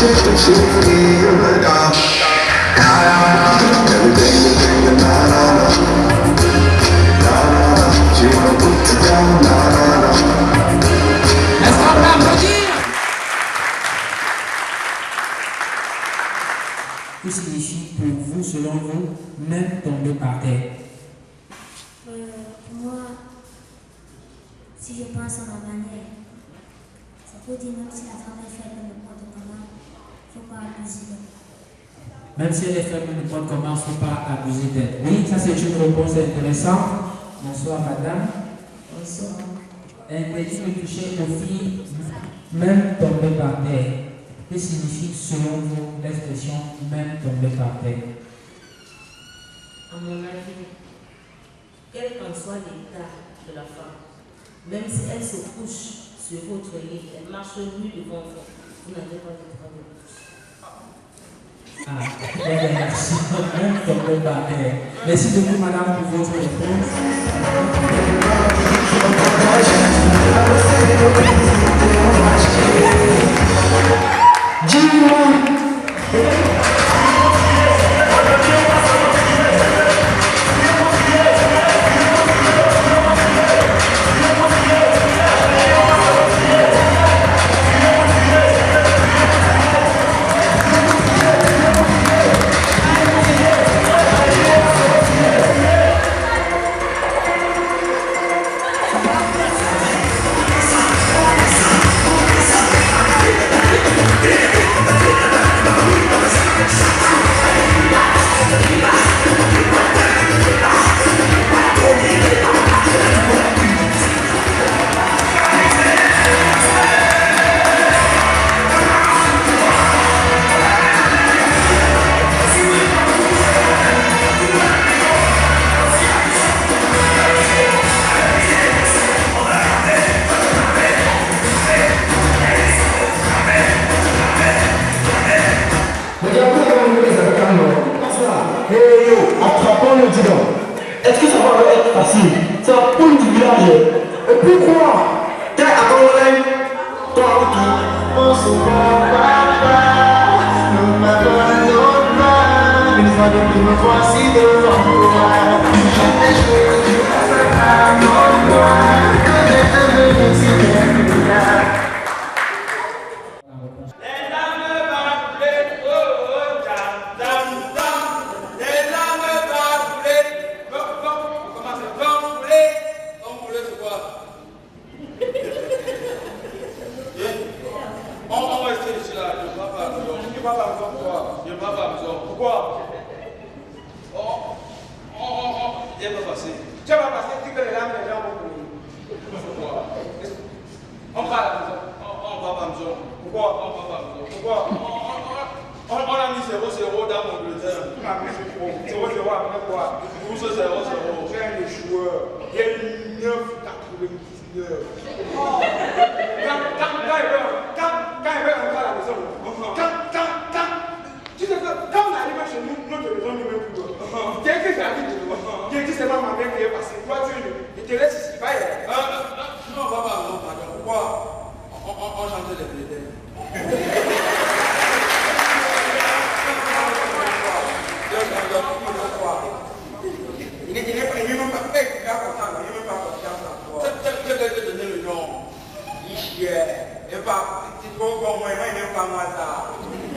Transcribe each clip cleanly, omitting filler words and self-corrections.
Que signifie pour vous, selon vous, même tomber par terre? Pour moi, si je pense à ma manière, ça veut dire même si la femme est faible, n'importe comment, il ne faut pas abuser d'elle. Même si elle est faible, n'importe comment, il ne faut pas abuser d'elle. Oui, ça c'est une réponse intéressante. Bonsoir madame. Bonsoir. Interdit de toucher aux filles, même tomber par terre. Que signifie selon vous l'expression même tomber par terre? À mon avis, quel qu'en soit l'état de la femme, même si elle se couche sur votre lit, elle marche nue devant vous, vous n'avez pas le droit de toucher. Ah, bien, merci. Même tomber par terre. Merci beaucoup madame pour votre réponse. Est-ce que ça va être facile? C'est la poule du village. Et pourquoi? T'es à Colonel, toi qui pense au papa, ne m'abandonne pas, une fois de plus me voici devant toi. J'ai joué à mon doigt, que d'être venu si bien. Pourquoi? Il va passer. Tu vas passer, tu que les lames, les gens vont courir. Pourquoi? On va à la maison. On va à la maison. Pourquoi? On va à la maison. Pourquoi? On a mis 0-0 dans l'Angleterre. On a mis 0-0 après quoi? Où ce 0-0? J'ai un échoueur. Il y a une 9,99. Quand il veut entrer à la maison, tu sais que quand on arrive chez nous, notre maison ne veut plus. Dès que j'arrive, je dis c'est pas ma mère qui est passée. Toi, tu te laisses ici. Va y aller. Non, papa, non, pardon. Pourquoi on chantait les blédés? Il n'est même pas fait, il est content, il n'est même pas confiance en toi. Je vais te donner le nom. Il chiait. Et pas, tu trouves comme moi, il n'aime pas moi ça.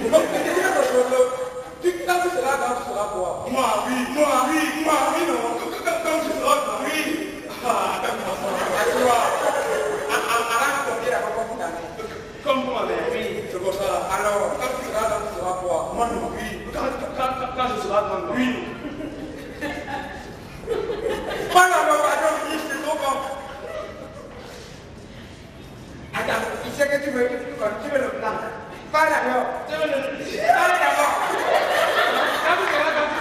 Donc, tu quand tu seras dans, tu seras quoi? Moi, oui, non. Quand tu seras dans, oui. Tu vois, arrête de dire à quoi vous allez. Comme vous m'avez oui, c'est pour ça. Alors, quand tu seras dans, tu seras quoi? Moi, non, oui. Quand je serai dans, oui. Pas la pardon, c'est trop bon. Attends, il sait que tu veux le plan. Pas d'abord. Quand tu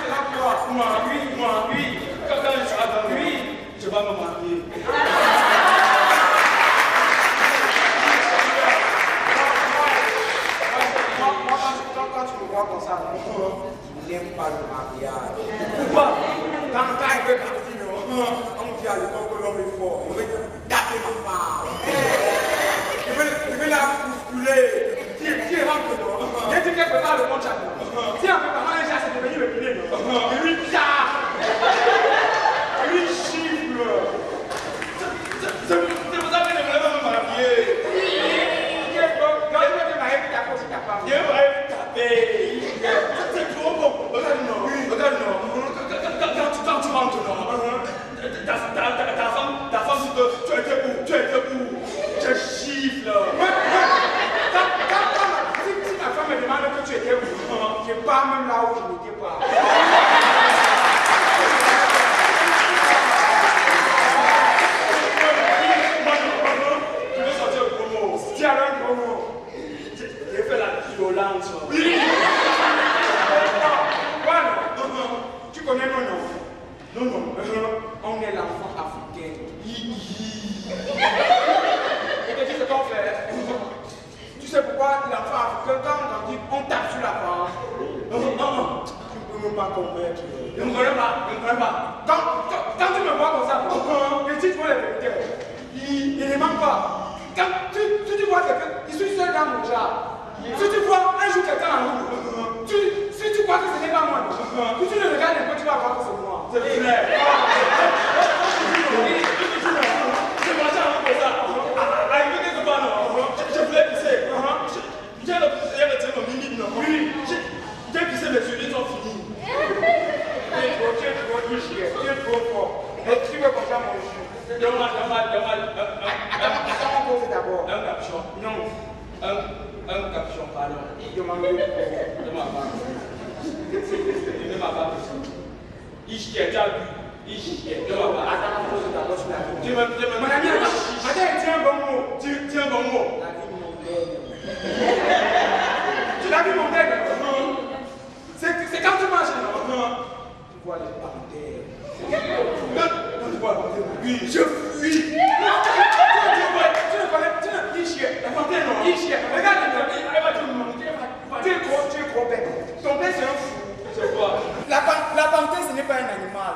seras quoi? Moi, oui. Quand je serai dans lui, je vais me marier. Quand tu me vois comme ça, je n'aime pas le mariage. Pourquoi? Quand il veut partir, on me dit à l'époque que l'homme est fort. Il veut taper ma femme. Il veut la bousculer. Tu rentres dedans. Je ne connais pas, je ne connais pas. Quand tu me vois comme ça, je dis toi les vérités. Il ne manque pas. Quand tu vois quelqu'un, je suis seul dans mon chat. Si tu vois un jour quelqu'un en route, si tu crois que ce n'est pas moi, si tu le regardes un peu, tu vas voir que c'est moi. C'est vrai. Je marchais en route comme ça. Arrivé quelque part, je voulais pisser. J'ai retiré mon mini, non? Oui. J'ai pissé, mes souliers sont finis. Tu es trop fort. Tu veux comme ça, mon chou. Attends, on pose d'abord. Un capuchon. Non. Un capuchon, pardon. De ma part. De ma part. Il t'ai déjà vu. De ma part. Attends, on pose d'abord sur la vie. Mon ami, attends, tiens un bon mot. Tiens un bon mot. La vie mondaine. Tu l'as vu mondaine? C'est quand tu marches. Tu vois les panthères. Quand tu vois la panthère, oui, je fuis. Tu ne connais pas, il chie. La panthère, non. Il chie. Regarde, elle va te demander. Tu es trop bête. Ton père, c'est un fou. C'est quoi? La panthère, ce n'est pas un animal.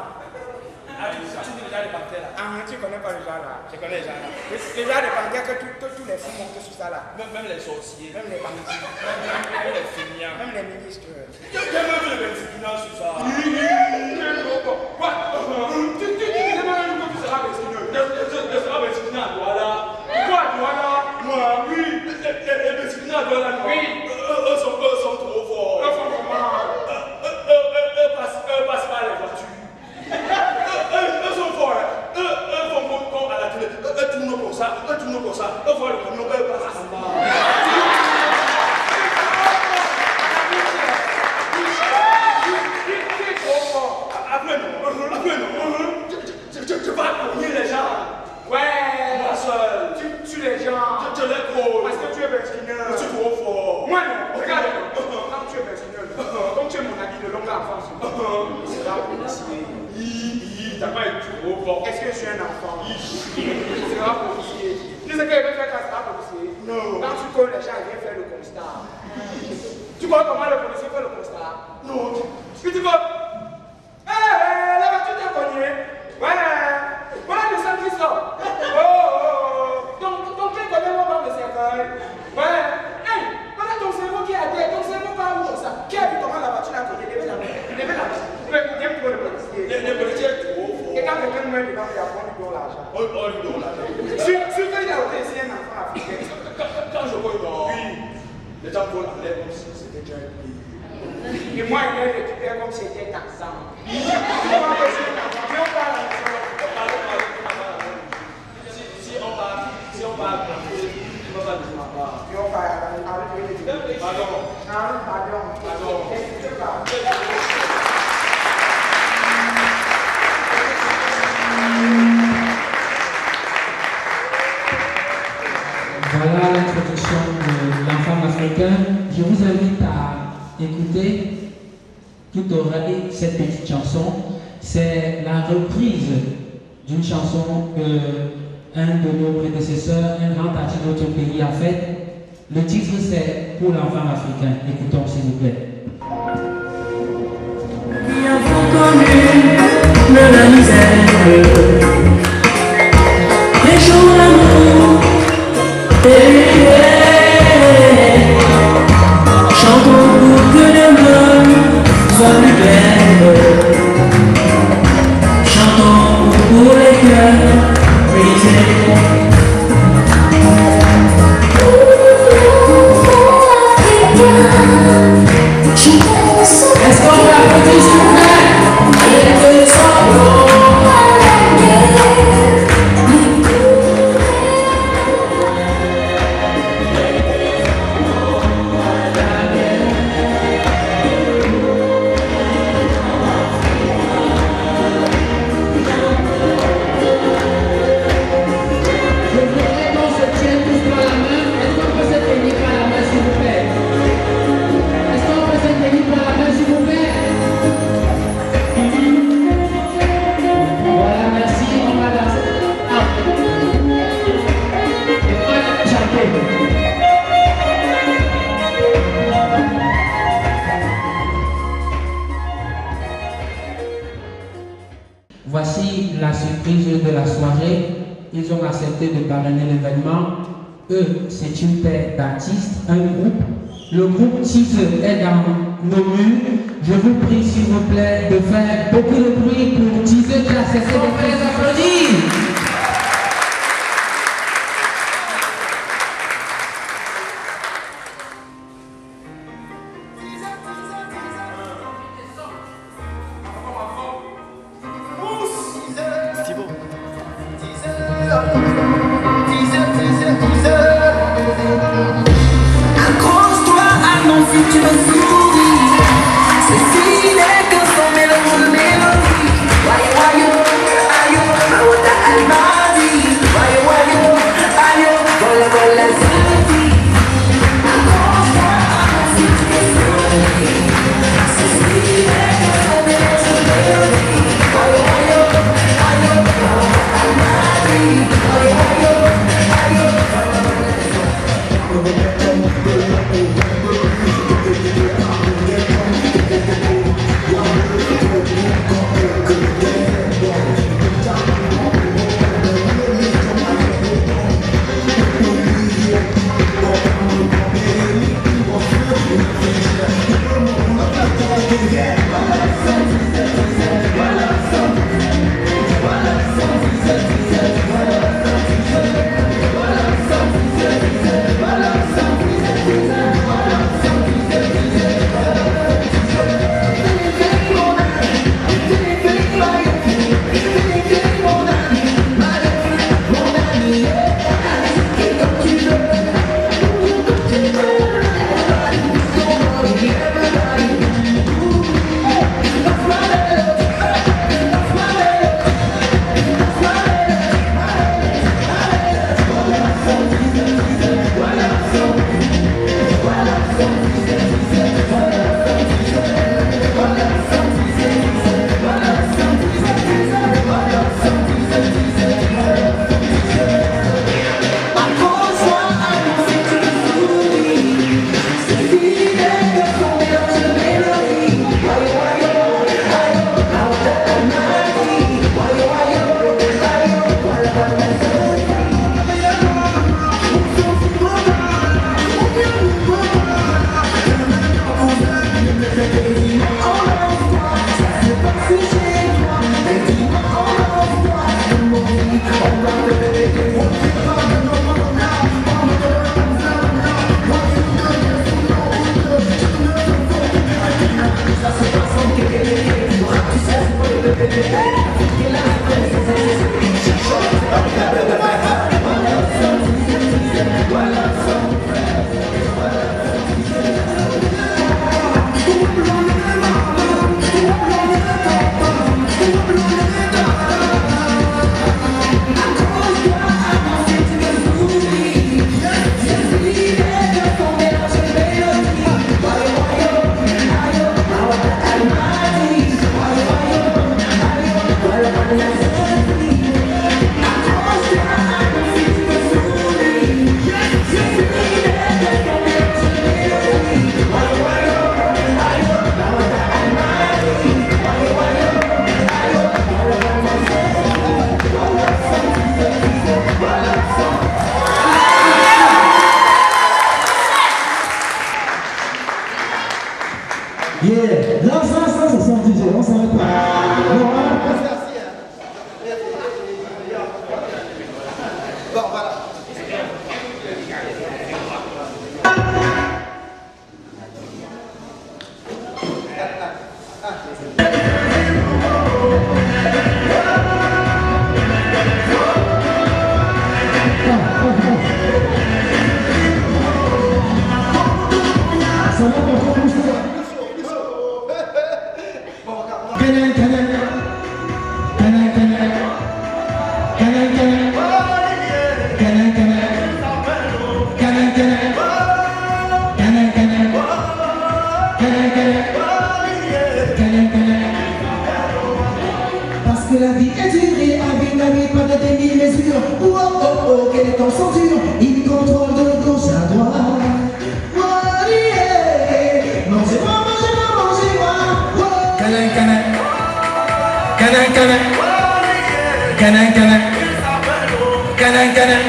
Ah oui, tu dis déjà les panthères là. Ah, tu connais pas les gens là. Je connais les gens là. Les gens des panthères que tous les fous montent sur ça là. Même les sorciers. Même les bandits. Même les feignants. Même les ministres. J'ai même vu les Mexicains sur ça. Quoi? Tu disais même un jour que tu seras Mexicain. Tu seras Mexicain à Douala. Quoi à Douala? Moi, oui. Les Mexicains à Douala, oui. Eux sont trop forts. Eux font comment? Eux passent par les voitures. Eux sont forts, eux font comme à la télé, eux tournent comme ça, eux voient le camion, eux passent en bas. Après non, je vais accompagner les gens. Ouais, moi seul, tu tues les gens, je les cours. Parce que tu es Mexicain, je suis trop fort. Moi non, regarde, quand tu es Mexicain, comme tu es mon ami de longue enfance, tu seras policier. T'as pas été trop fort. Est-ce que je suis un enfant? Tu seras policier. Tu sais qu'il veut faire quand tu seras policier? Non. Quand tu colles les gens, il vient faire le constat. Tu vois comment le policier fait le constat? Non. Tu dis quoi? La voiture t'a cogné. Ouais. Voilà le sang qui sort. Donc tu connais mon dans le cercueil. Ouais. Hey, voilà ton cerveau qui est à terre. Ton cerveau part où comme ça? Qui a vu comment la voiture a cogné? Levez la main. Levez la main. Viens pour le policier. Le policier est trop fort. Et quand quelqu'un meurt dedans, il y a bon, il donne l'argent. On lui donne l'argent. Surtout il a aussi un enfant africain. Quand je vois oui, les gens vont l'enlever comme si c'était déjà un pays. Et moi, il est récupéré comme si c'était taxant. Si on parle, tu vas pas dire ma part. Si on parle, pardon. Qu'est-ce que tu parles? Voilà l'introduction de l'enfant africain. Je vous invite à écouter toute oreille cette petite chanson. C'est la reprise d'une chanson que un de nos prédécesseurs, un grand artiste de notre pays a faite. Le titre c'est Pour l'enfant africain. Écoutons s'il vous plaît. Qui avons connu de la misère, les jours d'amour. Chantons pour que demain soit plus clair. Chantons pour les cœurs brisés. Est-ce qu'on va applaudir s'il vous plaît? voici la surprise de la soirée. Ils ont accepté de parrainer l'événement. Eux, c'est une paire d'artistes, un groupe. Le groupe Teaser est dans nos murs. Je vous prie, s'il vous plaît, de faire beaucoup de bruit pour Teaser qui a accepté de faire les applaudissements. Accroche-toi à mon futur sourire. Ceci n'est qu'un son mélange de mélodie. Wayo wayo, ayo, mawata almadi. Wayo wayo, ayo, vola vola zadi. Accroche-toi à mon futur sourire. Ceci n'est qu'un son mélange de mélodie. Wayo wayo, ayo, mawata almadi. Wayo wayo, ayo, vola vola zadi. Yeah, là, ça, c'est son DJ, on s'arrête pas. Bon, voilà. Ça va pour commencer. Parce que la vie est dure et la vie pas de demi-mesure. Oh oh oh, quel est ton ceinture? Il contrôle de gauche à droite. Oh yeah, mangez-moi, mangez-moi, mangez-moi. Canin, canin, canin, canin. Canin, canin. Canin, canin.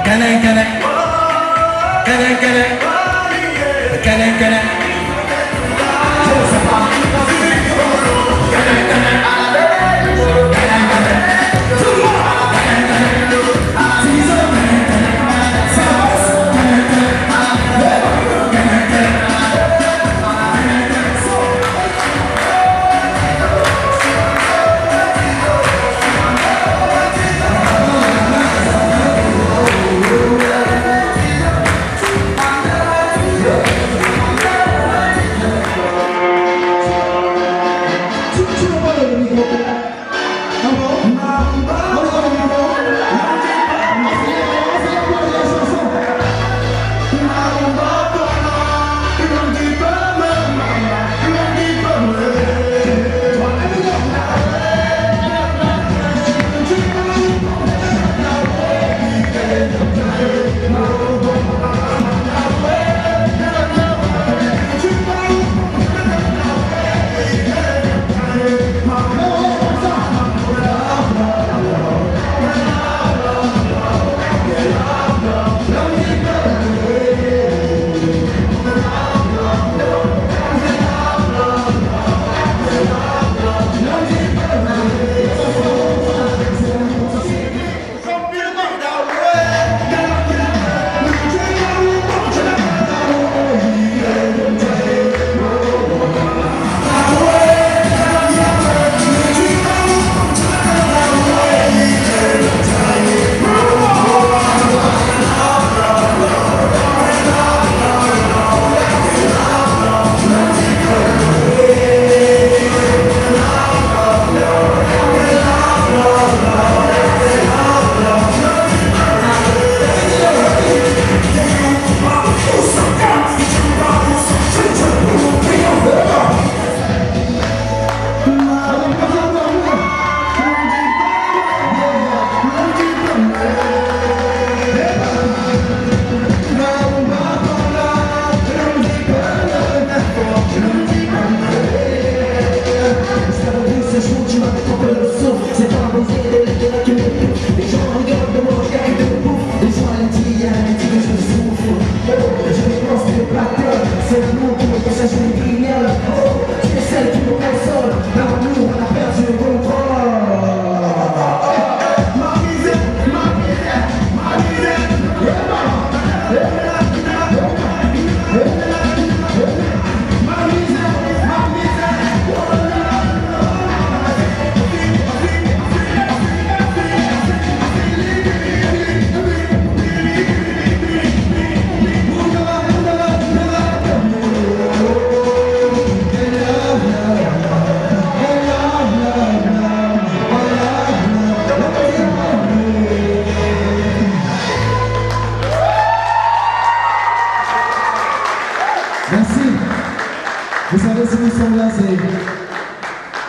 Canin, canin. Canin, canin. Canin, canin. Je ne sais pas. Canin, canin. Canin, canin. Tout le monde. Canin, canin. Ça passe. Canin, canin. Canin, canin.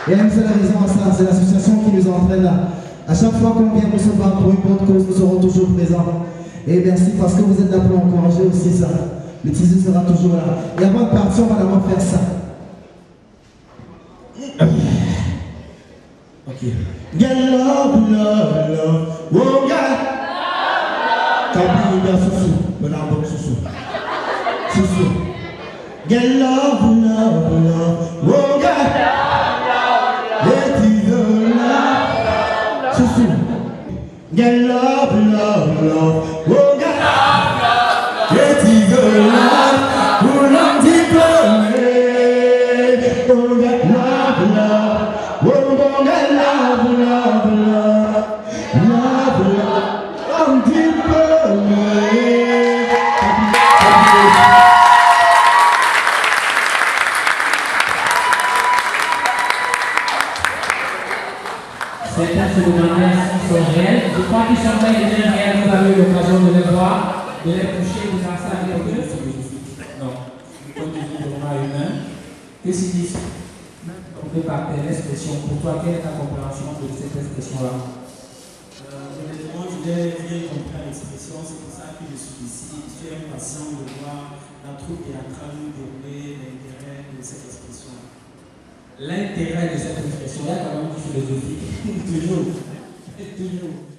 Et même c'est la raison à ça, c'est l'association qui nous entraîne là. À chaque fois qu'on vient recevoir pour une bonne cause, nous serons toujours présents. Et merci parce que vous êtes là pour encourager aussi ça. Le tissu sera toujours là. Et avant de partir, on va d'abord faire ça. Ok. Get love, love, love. Oh, God. Kabou, bien, soussou. Bon, bon, soussou. Soussou. Get love, love, love. Oh, God. Let it go, love. Soussou. Get love, love, love. Oh, God. Let it go, love. Pour l'antiplomé. Oh, God, love, love. Oh, God, love, love, love. Love, love. L'antiplomé. Certains se demandaient s'ils sont réels. Je crois qu'ils sont réels, vous avez eu l'occasion de les voir, de les toucher, de faire ça avec eux. Non, comme je dis, on a une main. Qu'est-ce qu'ils disent? On peut parler l'expression. Pour toi, quelle est ta compréhension de cette expression-là? Honnêtement, je n'ai rien compris à l'expression, c'est pour ça que je suis ici. Je suis impatient de voir la troupe théâtrale nous donner l'intérêt de cette expression. l'intérêt de cette réflexion, il y a quand même une philosophie. Toujours. Toujours.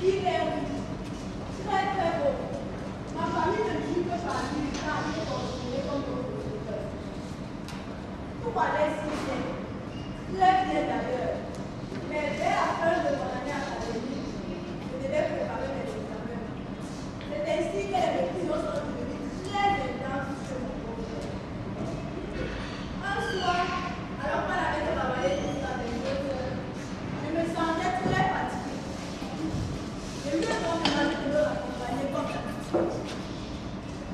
Il est très très beau. Ma Vous parlez si bien. Très bien d'ailleurs. Mais dès la fin de mon année académique, je devais préparer mes examens. C'est ainsi que les révisions sont devenues très intenses sur mon projet. Un soir, alors qu'on avait travaillé jusqu'à 22 heures, je me sentais très fatiguée. Je lui ai donc demandé de me raccompagner comme d'habitude.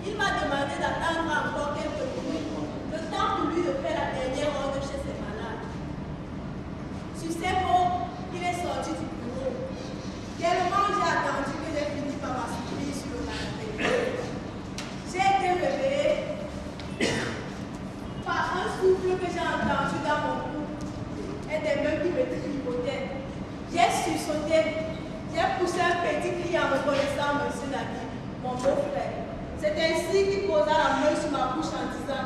Il m'a demandé d'attendre encore quelques minutes, le temps pour lui de faire la dernière ordre chez ses malades. Sur ces mots, il est sorti du bureau. Tellement j'ai attendu que j'ai fini par m'assoupir sur le canapé. J'ai été réveillée par un souffle que j'ai entendu dans mon cou et des mains qui me tripotaient. J'ai sursauté. J'ai poussé un petit cri en reconnaissant M. Nagui, mon beau-frère. C'est ainsi qu'il posa la main sur ma bouche en disant: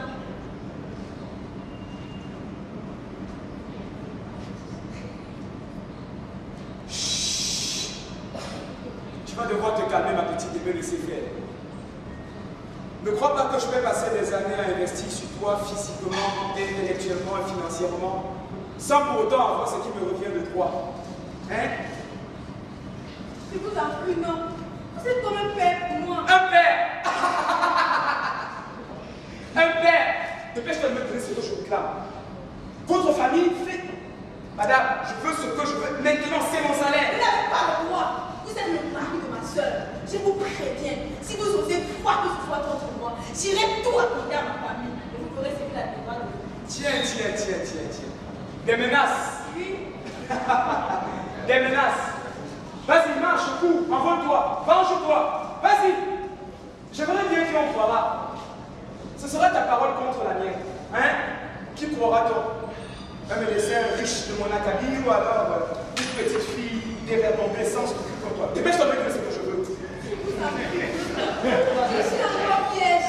Chut. Tu vas devoir te calmer, ma petite, et me laisser faire. Ne crois pas que je vais passer des années à investir sur toi physiquement, intellectuellement et financièrement, sans pour autant avoir ce qui me revient de toi. Hein? Je vous en prie, non. Vous êtes comme un père pour moi. Un père! Un père! Dépêche-toi de me donner ce que je réclame. Votre famille fait. Madame, je veux ce que je veux. Maintenant, c'est mon salaire. Vous n'avez pas le droit. Vous êtes le mari de ma soeur. Je vous préviens. Si vous osez quoi que ce soit contre moi, j'irai tout raconter à ma famille. Et vous ferez ce qu'il a le droit de vous. Tiens. Des menaces. Oui. Des menaces. Vas-y, marche, cours, envole-toi, venge-toi. Vas-y. J'aimerais bien qu'on croit là. Ce sera ta parole contre la mienne. Hein? Qui croira-t-on? Un médecin riche de mon acabit ou alors une petite fille dévergondée sans scrupule comme toi? Dépêche-toi de me donner ce que je veux. Je suis encore piège.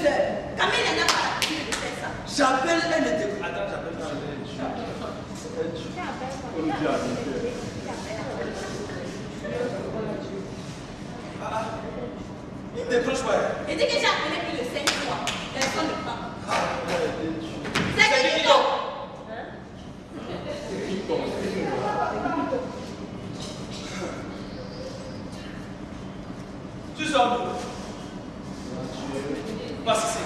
pleure. Camille n'a pas l'habitude de faire ça. J'appelle un de tes... Attends, j'appelle pas un de il me décroche pas. Il dit que j'ai appelé plus de 5 fois. Personne ne parle. C'est qui donc? Tu sors d'où? Passe ici.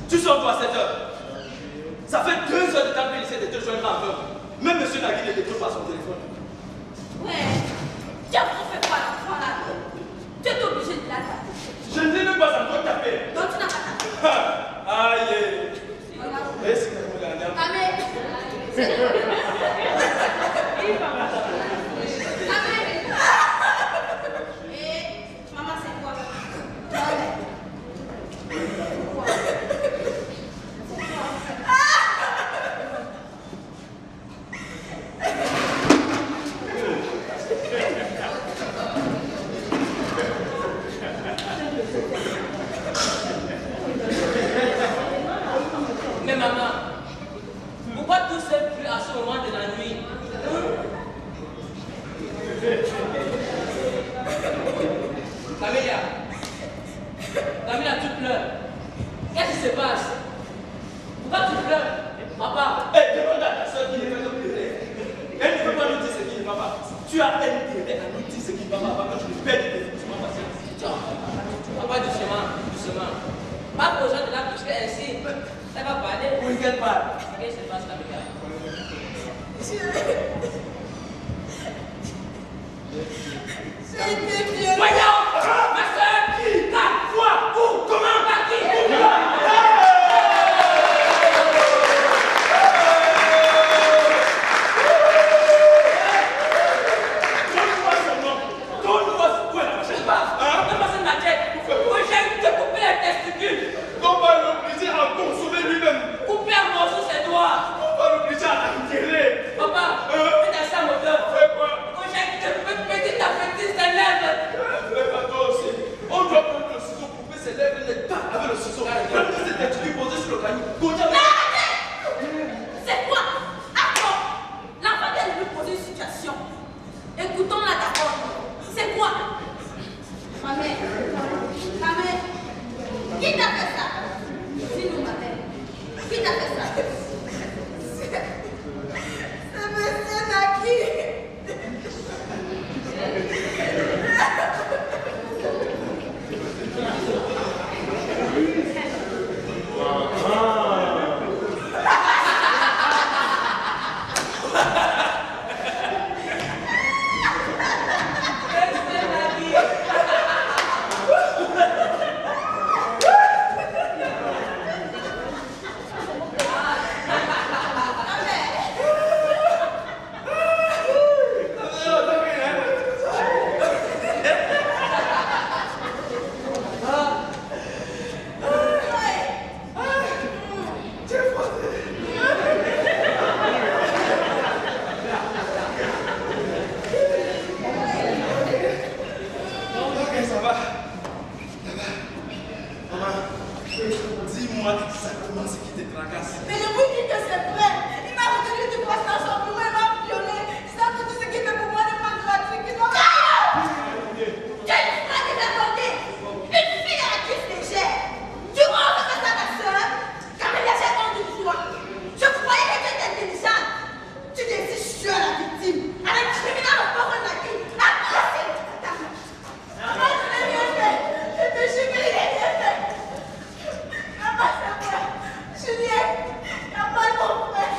Tu sors d'où à 7 heures? Ça fait 2 heures de t'appeler ici de te joindre à l'heure. Même M. Nagui ne décroche pas son téléphone. Ouais. Tu as fait quoi la fois là? Tu es obligé de l'attendre. Je ne l'ai même pas encore tapé. Donc tu n'as pas tapé. Aïe. Est-ce que vous l'avez appelé? Maman, c'est quoi? Mais maman, pourquoi tout seul plus à ce moment de la nuit? Camilla, tu pleures. Qu'est-ce qui se passe? Pourquoi tu pleures? Papa. Eh, demande à ta soeur qui ne fait que pleurer. Elle ne peut pas nous dire ce qui ne va pas. Tu as intérêt à nous dire ce qui ne va pas avant que tu ne perdes définitivement patience. Papa, doucement, doucement. Pas besoin de la toucher ainsi. Elle va parler. Oui, qu'elle parle. Qu'est-ce qui se passe, Camilla? J'ai été violée. Voyons! Ma soeur! Quand? Quoi? Où? Comment? Par qui? On va l'obliger à consommer lui-même. Couper un morceau ses doigts. On va l'obliger à l'enterrer. Papa, fais un sang moteur. Fais quoi? Petit à petit, ses lèvres. Mais pas toi aussi. On doit prendre le ciseau, couper ses lèvres net avec le ciseau. Prendre cette texture posée sur le caillou. C'est quoi? Attends. L'enfant vient de lui poser une situation. Écoutons-la d'abord. C'est quoi? Ma mère. Ma mère. Qui t'a fait ça? Dis-nous, ma mère. Qui t'a fait ça? C'est M. Nagui. Dis-moi exactement ce qui te tracasse. Mais je vous dis que c'est vrai. Il m'a retenu du poisson dans son bureau, il m'a violé. Ça, tout ce qui fait pour moi n'est pas gratuit. Qui doit... Tu as une phrase de raconter. Une fille à la cuisse légère. Tu oses faire ça à ta soeur? Camilla, j'ai honte de toi. Je croyais que tu étais intelligente. Tu décides sur la victime. À la criminelle au fond de la vie. La possible. Moi, je n'ai rien fait. Je te jure que je n'ai rien fait. Maman, c'est vrai. Julien, t'as pas ton frère.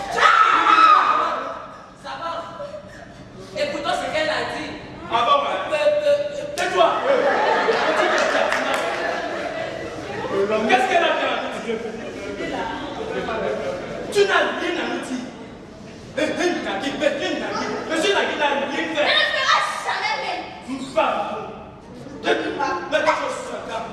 Ça va. Écoutons ce qu'elle a dit. Ah bon, tais-toi. Qu'est-ce qu'elle a fait? Tu n'as rien à nous dire. Monsieur Nagui n'a rien fait. Elle ne fera jamais rien. Pas. Mets ta chose sur la table.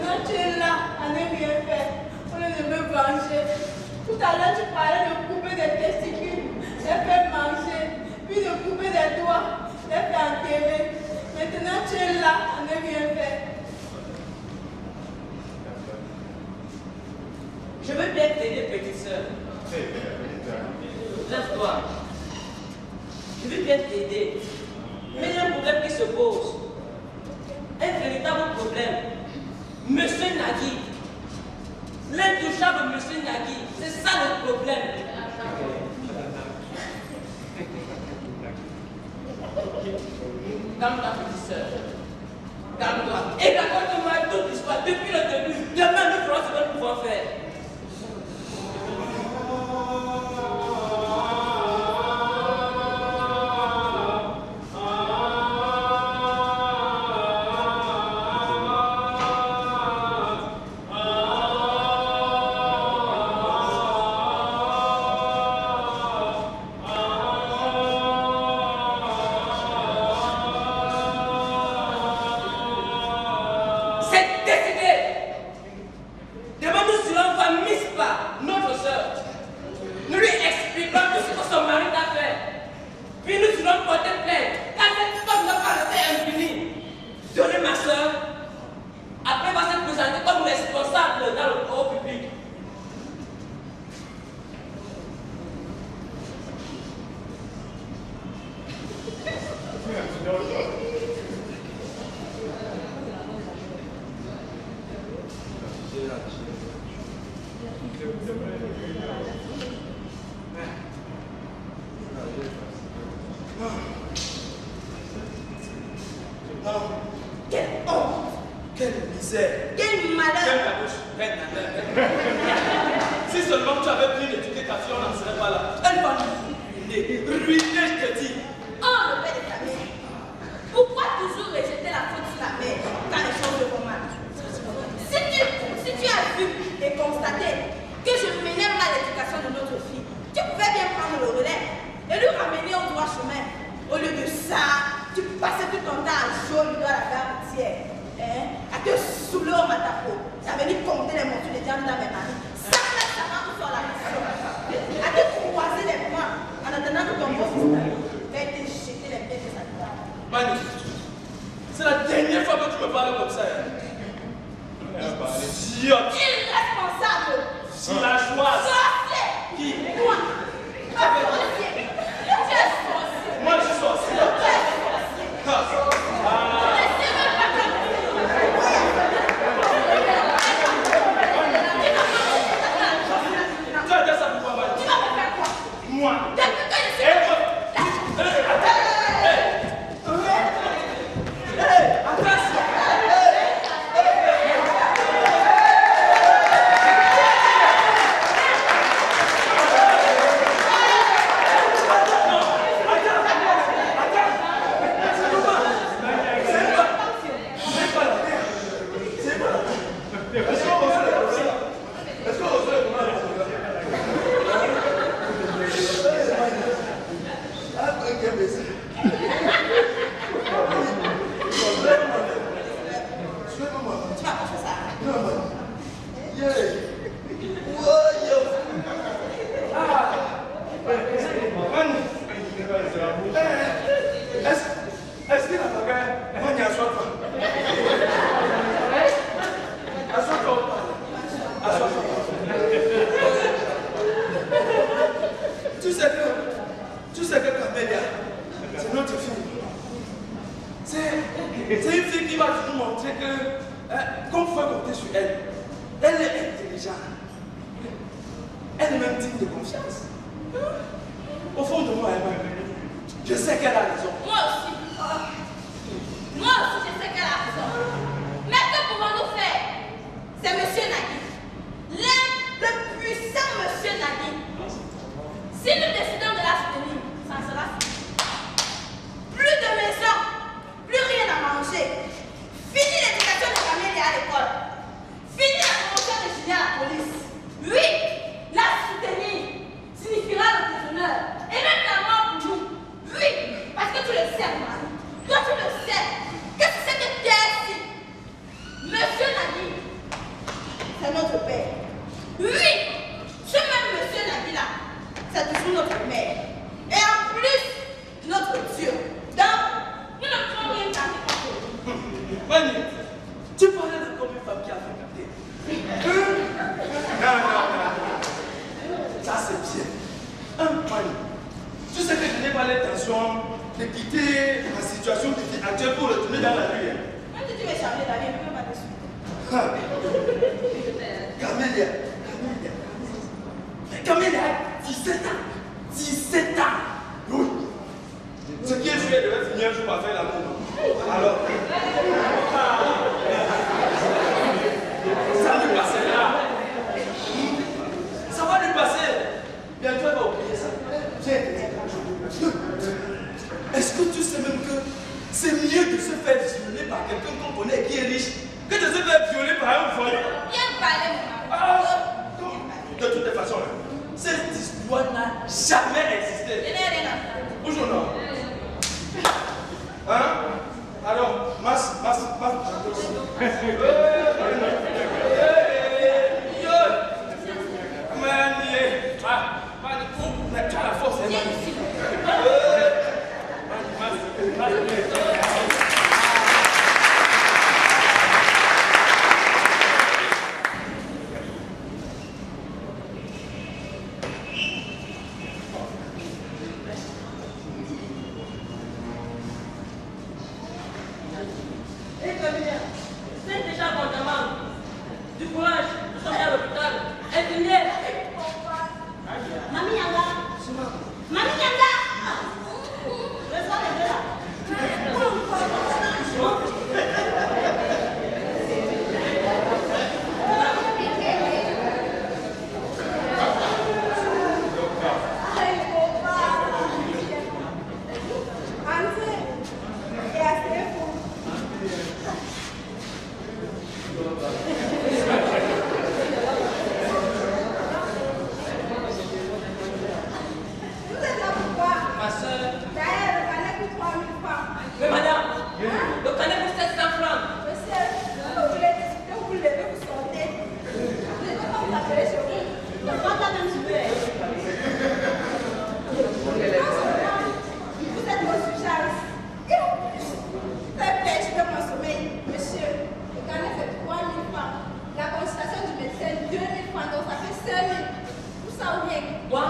Quand tu es là, à ne venger. Tout à l'heure, tu parlais de couper des testicules, les faire manger, puis de couper des doigts, les faire enterrer. Maintenant, tu es là, à ne rien faire. Je veux bien t'aider, petite soeur. Lève-toi. Je veux bien t'aider. Mais il y a un problème qui se pose. Un véritable problème. Monsieur Nagui. L'intouchable Monsieur Nagui. C'est ça le problème. Calme-toi, petite soeur. Calme-toi. Et raconte-moi toute l'histoire depuis le début. Demain, nous ferons ce que nous pouvons faire. C'est la dernière fois que tu me parles comme ça. Irresponsable. Villageoise. Qui? Moi. Moi, je suis sorcier. Tu as dit ça pour moi. Tu vas me faire quoi? Moi. Est-ce qu'il a pas on y a soit tu sais que Camélia, c'est notre fille. C'est une fille qui va nous montrer que qu'on peut compter sur elle. Elle est intelligente. Elle est même digne de confiance. Au fond de moi, je sais qu'elle a raison. Moi aussi. Moi aussi, je sais qu'elle a raison. Mais que pouvons-nous faire? C'est M. Nagui. Le puissant M. Nagui. Si nous décidons de la soutenir, ça sera fini. Plus de maison, plus rien à manger. Fini l'éducation de Camélia à l'école. Fini la promotion de Julien à la police. Oui, la soutenir signifiera le déshonneur. Et même la mort pour nous. Oui, parce que tu le sais, Marie. Toi, tu le sais. Qu'est-ce que c'est que terre-ci? Monsieur Nagui, c'est notre père. Oui, sur notre mère. Et en plus, notre Dieu. Donc, nous ne pouvons rien garder contre lui. Mani, tu parlais de comme une femme qui a fait capter. Non. Ça c'est bien. Mani, tu sais que je n'ai pas l'intention de quitter ma situation de vie actuelle pour retourner dans la rue. Quand tu veux changer d'avis, je ne peux pas te suivre. Camélia a 17 ans. 17 ans. Oui. Ce qui est joué devait finir un jour par faire l'amour. Alors, ça lui passait là. Ça va lui passer. Bientôt, elle va oublier ça. Est-ce que tu sais même que c'est mieux de se faire violer par quelqu'un qu'on connaît qui est riche que de se faire violer par un voyou? Bien parlé, mon mari. De toutes les façons, cette histoire n'a jamais existé. Je n'ai rien à faire. Bonjour, non. Hein? Alors, masse. Mais tu as la force, hein, C'est déjà abondamment. Du courage, nous sommes à l'hôpital. Infirmière. Mami Yanga. Mami Yanga. Restons les deux là. Mais madame, le canet pour 700 francs. Monsieur, vous voulez discuter, vous levez, vous sortez. Je ne peux pas vous appeler chez vous. Donc, quand la même sujet. Vous êtes mon surcharge. Et en plus, très pêche de mon sommeil. Monsieur, le canet fait 3 000 francs. La consultation du médecin, 2 000 francs. Donc, ça fait 5 000. Tout ça ou bien? Quoi?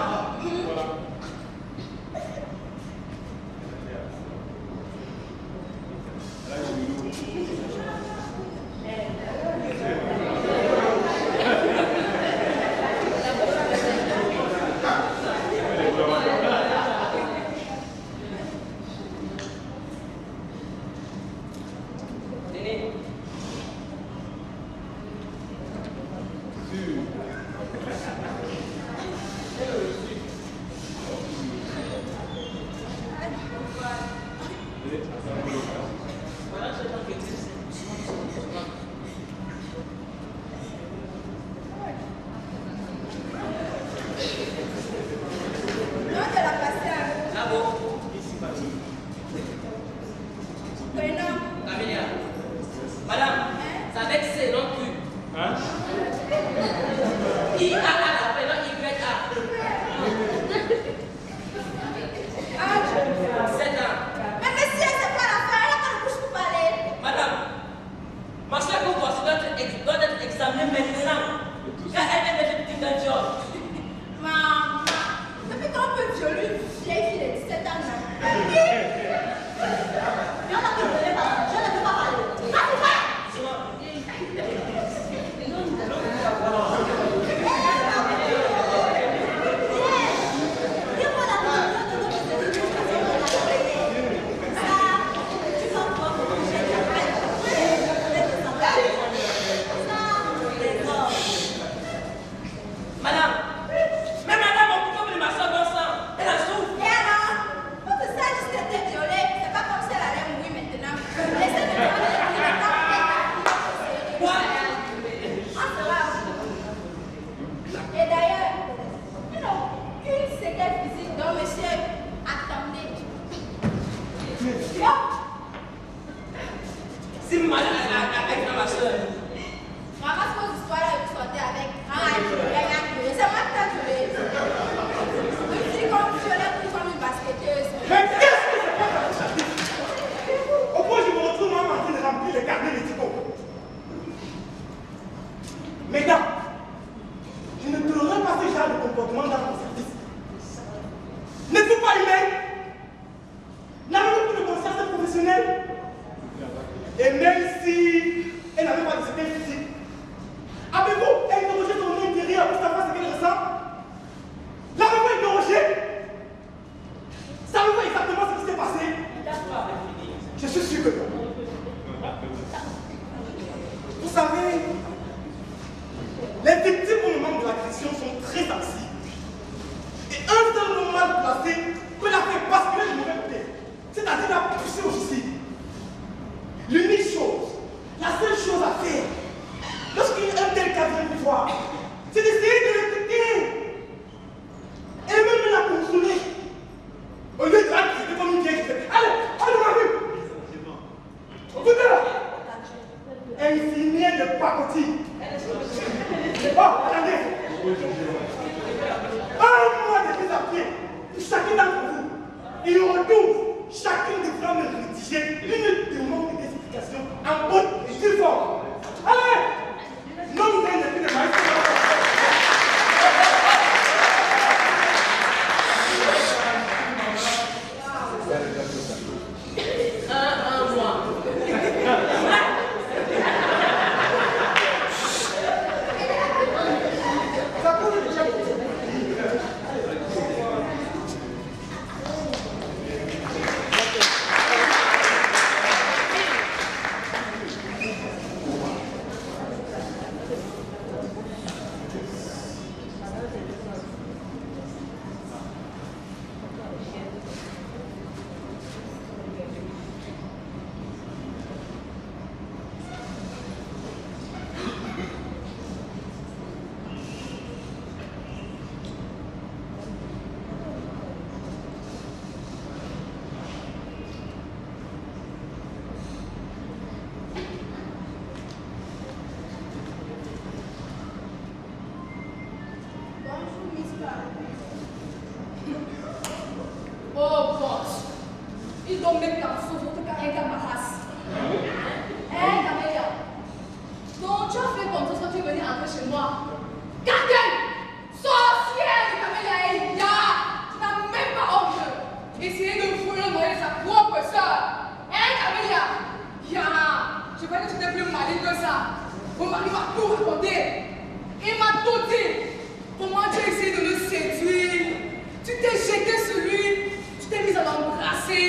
voir, c'est d'essayer de l'écouter. Et même de la consoler. Au lieu de l'accepter comme une vieille. Allez, allez, ma rue. Écoutez là. Infirmière de pacotille. Oh, attendez. Un mois de mise à pied. Chacun d'entre vous. Et au retour, chacun devra me rédiger une demande d'explication en bonne et due forme. Allez! Non, vous n'avez plus de maïs. Oh gosh, ils doivent mettre en sauce en tout cas un camarade. Hé Camélia, donc tu as fait comme ça quand tu es venu entrer chez moi. Gardien, sorcière Camélia, tu n'as même pas honte. Essayez de fouiller le mari de sa propre soeur. Hé Camélia, je crois que tu n'es plus maligne que ça. Mon mari m'a tout raconté. Il m'a tout dit. Comment tu as essayé de me séduire. Tu t'es jeté sur lui. Tu t'es mise à l'embrasser.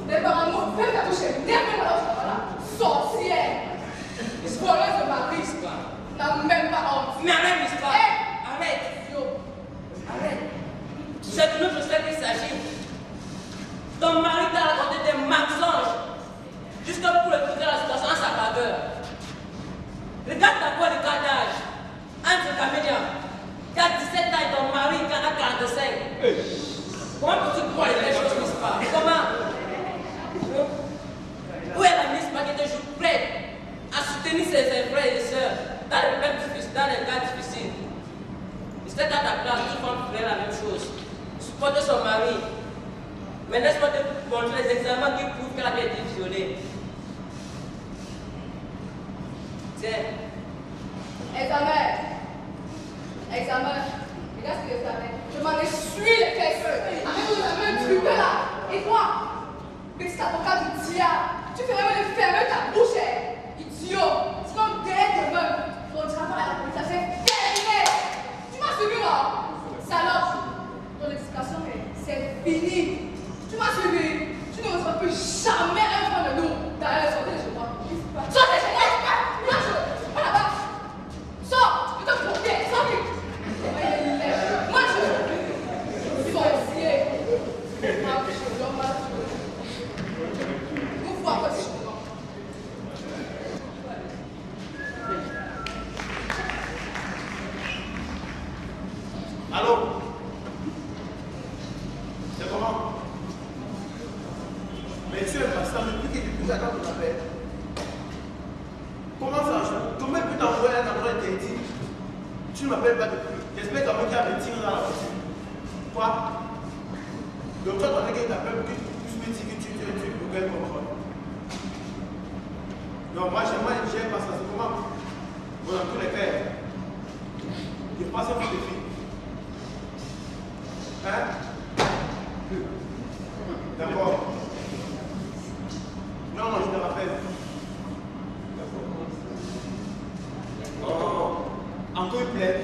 Mais par amour, même ta touché. Voilà. Sorcière. Voleuse de mari. N'a même pas honte. Mais arrête l'histoire. Hey. Arrête. Yo. Arrête. C'est de notre frère qu'il s'agit. Ton mari t'a raconté des mensonges. Juste pour écouter la situation en sa faveur. Regarde ta voix de d'âge. Entre Camélia, qui a 17 ans et ton mari qui en a 45. Comment peux-tu croire les choses qui se passent? Comment? Où est la ministre qui était toujours prête à soutenir ses frères et ses sœurs dans les cas difficiles? C'était à ta place, tout le monde ferait la même chose. Supporter son mari. Mais laisse-moi te montrer les examens qui prouvent qu'elle a été violée. Tiens. Examen. Regarde ce que l'examen. Je m'en essuie les fesses. Avec vos examens truqués là. Et toi, petit avocat du diable, tu ferais me fermer ta bouche, idiot. Sinon, dès demain, ton travail à la police, ça c'est terminé. Tu m'as suivi là. Salope. Ton explication, c'est fini. Tu m'as suivi. Tu ne recevras plus jamais un franc de nous. D'ailleurs, sortez de chez moi. Sortez de chez moi. Pas là-bas. Sors. Je te confie. Sors vite. Moi, je suis sorcier. Vous voir quoi si je comprends. Allô? C'est comment? Mais tu es passé depuis que tu attends ton appel. Comment ça? Comment il peut t'envoyer un endroit interdit? Tu ne m'appelles pas depuis. J'espère quand même qu'il y a un tir dans la voiture. Quoi? Donc toi, tu as quelqu'un qui t'appelle pour que tu puisses me dire que tu es pour quel contrôle. Non, moi, j'aime pas ça. C'est comment? Bon, dans tous les cas, je passe un coup de fil. Hein? D'accord. Non, je te rappelle. Encore une plaide.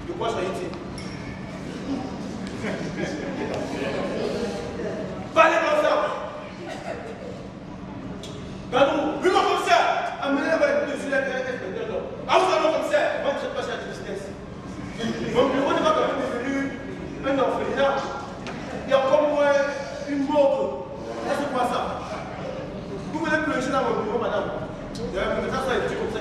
De quoi s'agit-il? Parlez comme ça. Pardon, oui mon commissaire. Amenez-le vers le dessus de l'inspecteur. Ah vous allez mon commissaire. Moi je ne sais pas si la tristesse. Mon bureau n'est pas quand même devenu un orphelinat. Il y a encore moins une morgue. Est-ce que c'est quoi ça? Vous voulez plonger dans mon bureau madame? D'ailleurs, ça est comme ça.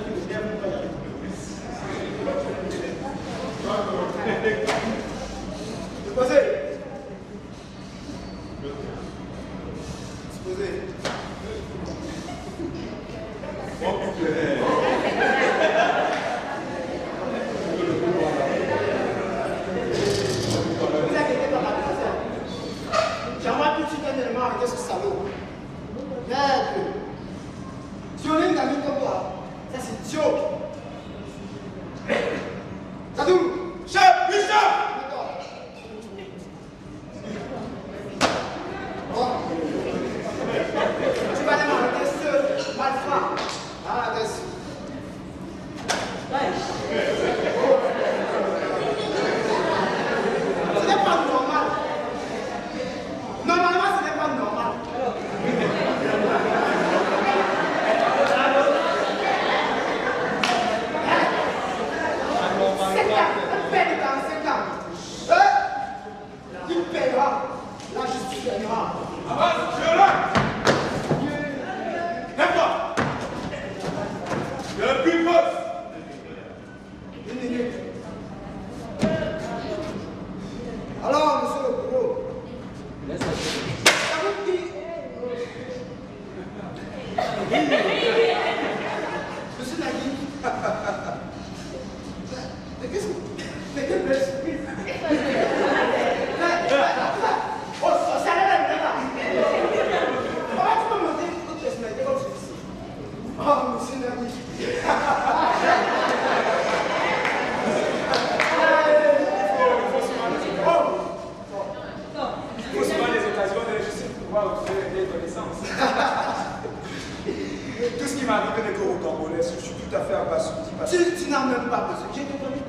faire Bassou. Tu n'as même pas besoin. Je te connais.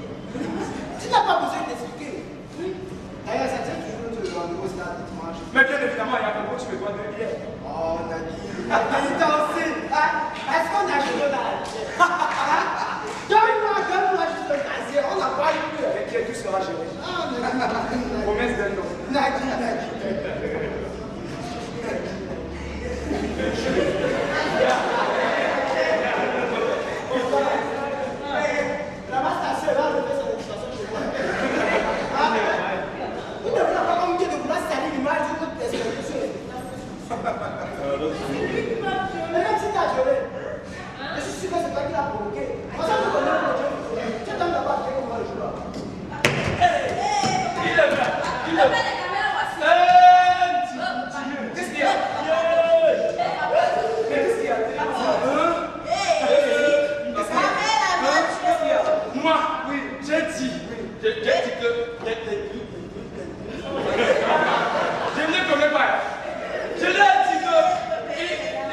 Tu n'as pas besoin d'expliquer. D'ailleurs, ça tient toujours le rendez-vous stade dimanche. Mais bien évidemment, il y a un tu me dois 2 billets. Oh, Nadi. Nadi, t'as aussi. Est-ce qu'on a joué dans la vie? Donne-moi juste le casier. On n'a pas eu. T'inquiète, tout sera géré. Ah, Nadi. Promesse d'un nom. Nadi. Là-bas, ta soeur, là, elle fait son éducation chez moi. Vous ne voulez pas communiquer de vouloir salir l'image de votre perspective. Mais même si tu as violé, je suis sûr que c'est toi qui l'as provoqué. Parce que je connais le Dieu. Tu t'en as pas fait comme moi le jour là. Il est là. Il est là. Qu'est-ce qu'il y a? Qu'est-ce qu'il y a? Moi, oui, j'ai dit. J'ai dit que. Je ne le connais pas. Je l'ai dit que.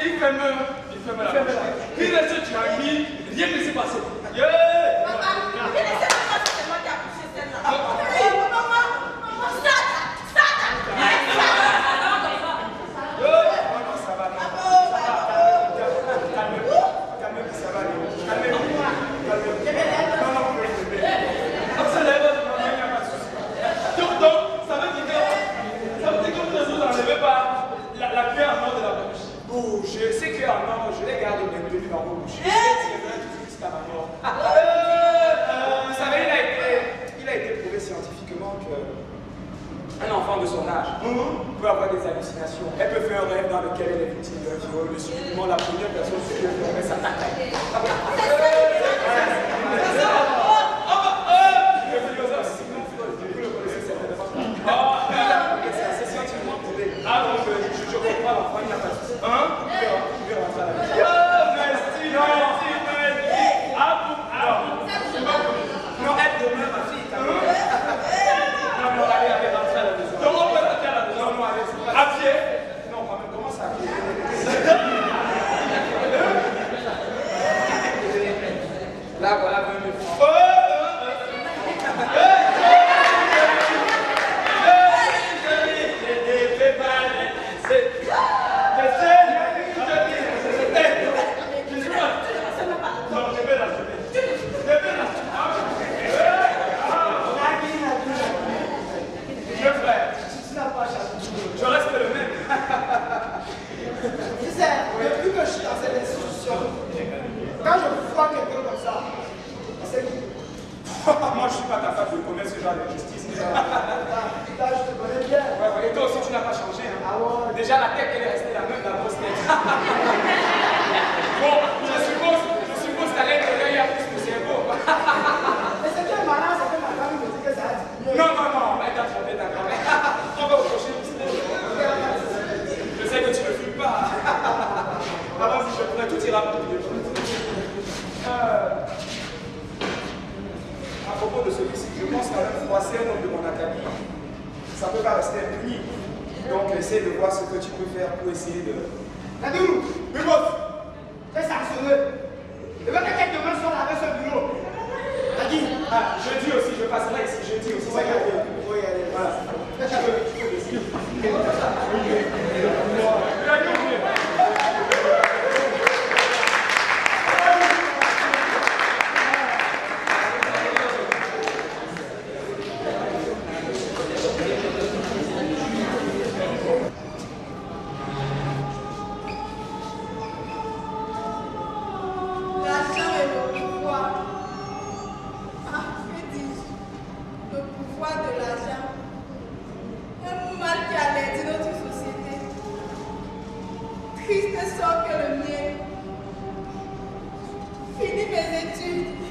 Il fait me la poche. Il reste tu as mis, rien ne s'est passé. Je sais qu'en ordre, je les garde maintenus dans vos bouches. Vous savez, il a été prouvé scientifiquement qu'un enfant de son âge peut avoir des hallucinations. Elle peut faire un rêve dans lequel elle est victime d'un viol. Le suivant, la première personne sur laquelle elle s'attaque à elle. C'est scientifiquement prouvé. Ah, donc je comprends l'enfant, il n'a pas de souci. Il veut rentrer à la vie. Non, elle demeure ma fille. Non, allez, rentrer à la maison. Non, on peut rentrer à la maison. Non, allez. À pied? Non, quand même, comment ça à pied? Là, voilà, 20 000 francs. Je reste le même. Tu sais, depuis que je suis dans cette institution, quand je vois quelqu'un comme ça, c'est qui? Moi, je ne suis pas capable de connaître ce genre d'injustice. Là, je te connais bien. Ouais, et toi aussi, tu n'as pas changé. Hein. Ah ouais. Déjà, la tête, elle est restée la même, la grosse tête. Bon, je suppose qu'à l'intérieur, il y a plus de cerveau. Mais c'est bien malin, c'est que ma femme me dit que ça a diminué. Non, on va être attrapé ta grand-mère. On va au prochain business. Je sais que tu ne fumes pas. Alors, si je pourrais, tout ira pour mieux. À propos de celui-ci, je pense qu'à même froisser un homme de mon acabit, ça ne peut pas rester impuni. Donc, essaye de voir ce que tu peux faire pour essayer de... Nadou, t'es sanctionné. Et maintenant, quelques demain soir avec ce bureau. Nadi, jeudi aussi, je passerai ici, jeudi aussi. Oui, allez. Voilà. Tu peux décider. L'argent et le pouvoir. Que dis-je? Le pouvoir de l'argent. Un mal qui a l'air de notre société. Triste sort que le mien. Fini mes études.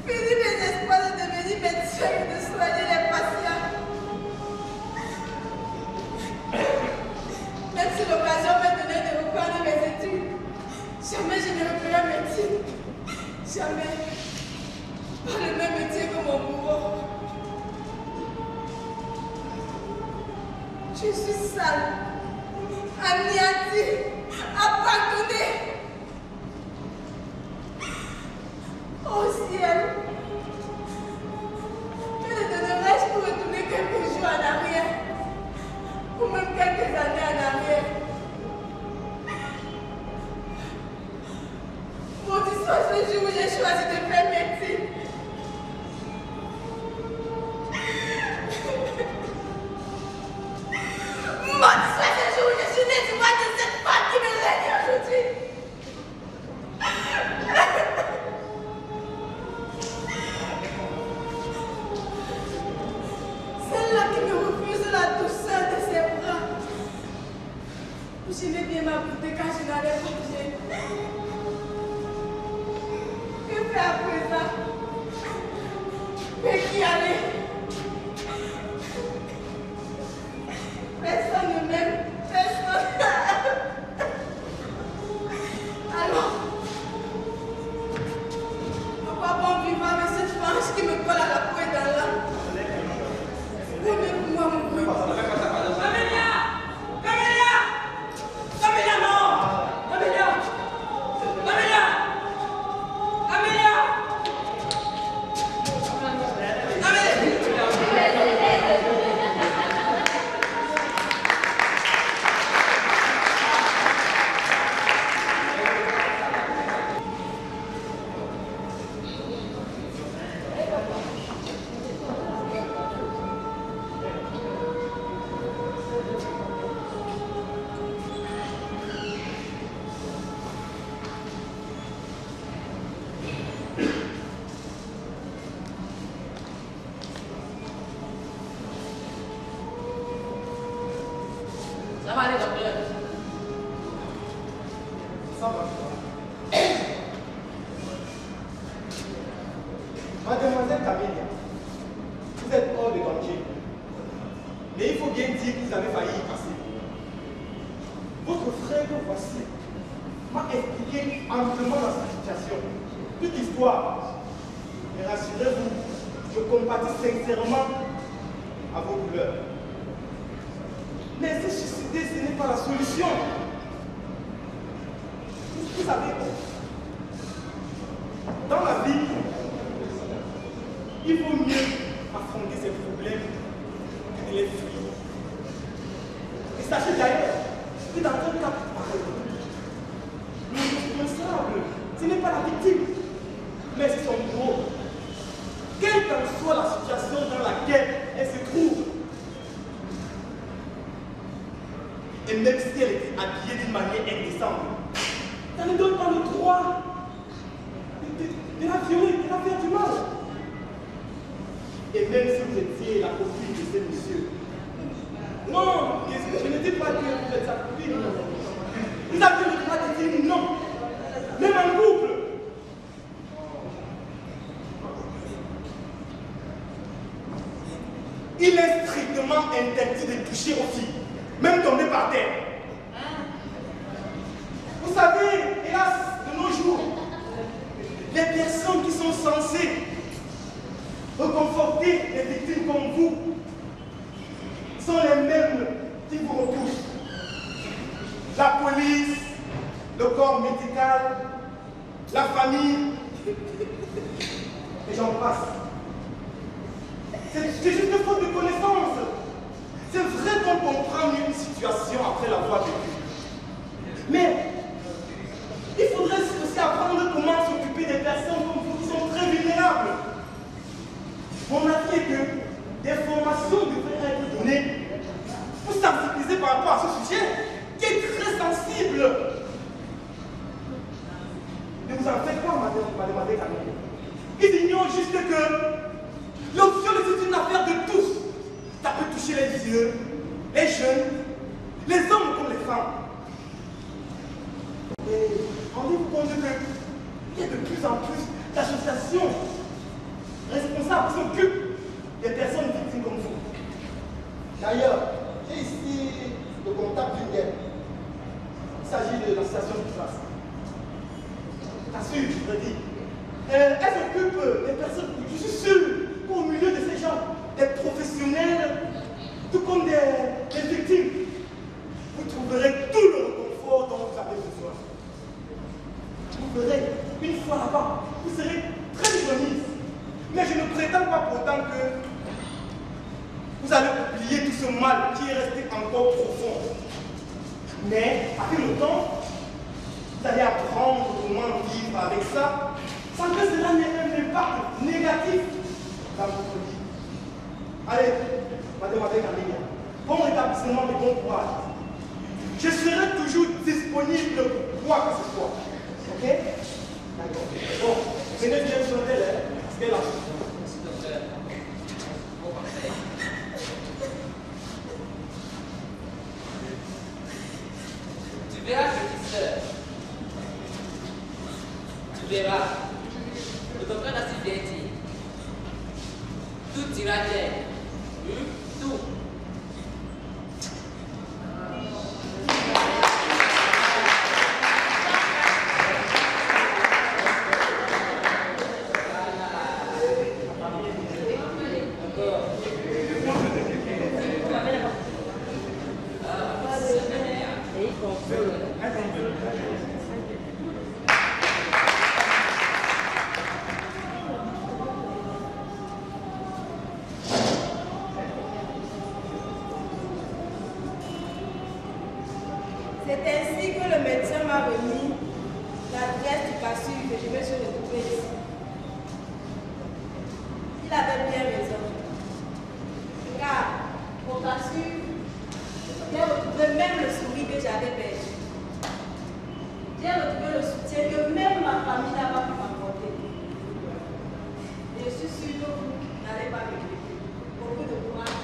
Fini mes espoirs de devenir médecin et de soigner les patients. Même si l'occasion m'est donnée de reprendre mes études, jamais je ne referai médecine. Jamais. Pas le même métier que mon bourreau. Je suis sale, anéantie, abandonnée. ciel. Que ne donnerais-je pour retourner quelques jours en arrière, ou même quelques années en arrière? Maudit soit ce jour où j'ai choisi de faire médecine. Maudit soit ce jour où je suis née du mal de cette femme qui me règne aujourd'hui. Celle-là qui me refuse la douceur de ses bras. J'aimais bien ma beauté quand je n'avais pas bougé. Que faire à présent? Mais qui allait? Personne ne m'aime, personne. Alors, pourquoi bon vivre avec cette fange qui me colle à la peau et dans l'âme? Remets-moi mon bruit. Camélia! Camélia! Camélia, non! Camélia! Camélia! Camélia! Ça va aller, docteur? Ça va. Mademoiselle Camélia, vous êtes hors de danger. Mais il faut bien dire que vous avez failli y passer. Votre frère que voici m'a expliqué amplement dans sa situation. Toute l'histoire. Mais rassurez-vous, je compatis sincèrement à vos douleurs. Mais se suicider, ce n'est pas la solution. Vous savez, dans la vie, il vaut mieux affronter ces problèmes que de les fuir. Et sachez d'ailleurs que dans un cas pareil, le responsable, ce n'est pas la victime, mais c'est son bourreau. Quelle qu'en soit la situation dans laquelle elle se trouve, et même si elle était habillée d'une manière indécente, ça ne donne pas le droit de la violer, de la faire du mal. Et même si vous étiez la copine de ce monsieur, non, je ne dis pas que vous êtes sa copine, vous avez le droit de dire non, même en couple. Il est strictement interdit de toucher aux filles, même tomber par terre. Vous savez, hélas, de nos jours, les personnes qui sont censées reconforter les victimes comme vous sont les mêmes qui vous repoussent. La police, le corps médical, la famille, et j'en passe. C'est juste une faute de connaissance. C'est vrai qu'on comprend mieux une situation après l'avoir vécue. Mais il faudrait aussi apprendre comment s'occuper des personnes comme vous qui sont très vulnérables. Mon avis est que des formations devraient être données pour sensibiliser par rapport à ce sujet qui est très sensible. Ne vous en faites pas, mademoiselle Camélia. Ils ignorent juste que le viol est une affaire de tous. Ça peut toucher les vieux, les jeunes, les hommes comme les femmes. Et rendez-vous compte qu'il y a de plus en plus d'associations responsables qui s'occupent des personnes victimes comme vous. D'ailleurs, j'ai ici le contact d'une d'elles. Il s'agit de l'association du FAS. T'assure, je te dis. Elle s'occupe des personnes, je suis sûr qu'au milieu de ces gens, des professionnels, tout comme des victimes, vous trouverez tout le réconfort dont vous avez besoin. Vous verrez, une fois là-bas, vous serez très ironiste. Mais je ne prétends pas pourtant que vous allez oublier tout ce mal qui est resté encore profond. Mais avec le temps, vous allez apprendre comment vivre avec ça sans que cela n'ait un impact négatif dans votre vie. Allez, mademoiselle Camélia, bon rétablissement et bon courage. Je serai toujours disponible pour quoi que ce soit. Ok? D'accord. Bon, venez bien sur elle, parce qu'elle a. Tu verras, petite sœur. Tu verras. Le docteur a si bien dit. Tout ira bien. Tout. C'est ainsi que le médecin m'a remis l'adresse du patient que je vais se retrouver ici. Il avait bien raison. Car, au patient, j'ai retrouvé même le sourire que j'avais perdu. J'ai retrouvé le soutien que même ma famille n'a pas pu m'apporter. Je suis sûre que vous n'allez pas regretter. Beaucoup de courage.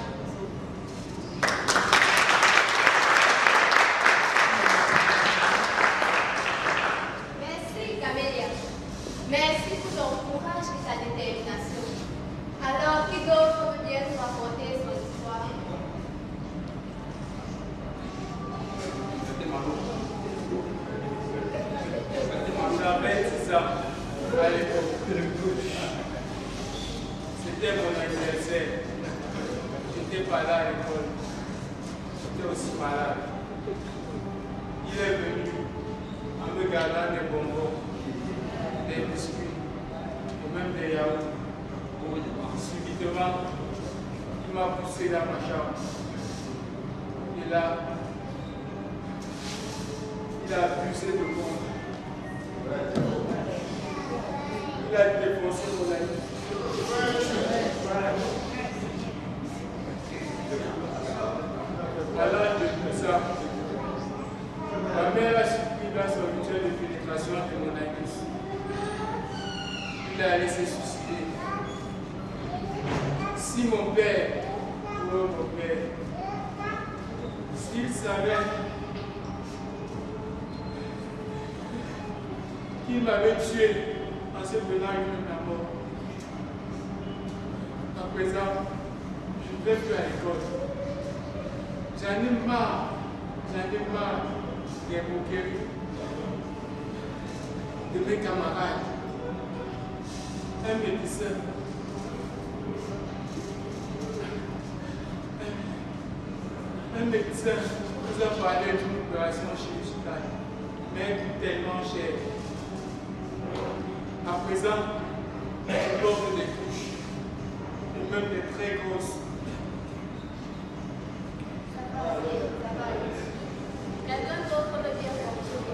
Merci Camélia. Merci pour ton courage et ta détermination. Alors, qui d'autre peut bien nous raconter son histoire? C'est ça, à l'époque de gauche. C'était mon anniversaire. J'étais pas là à l'école. J'étais aussi malade. Il est venu en me gardant des bonbons, des biscuits et même des yaourts. Subitement, il m'a poussé dans ma chambre. Et là, il a abusé de moi. Il a défoncé mon ami. À l'âge de tout ça, ma mère a supprimé dans son rituel de pénétration de mon anus. Il a allé se suicider. Si mon père, ou mon père, s'il savait qu'il m'avait tué en se menant une à mort. À présent, je ne vais plus à l'école. J'en ai marre des moqueries de mes camarades. Un médecin, nous a parlé d'une opération chirurgicale, mais tellement chère. À présent, je porte des couches, et même des très grosses. Quelqu'un d'autre veut dire quelque chose?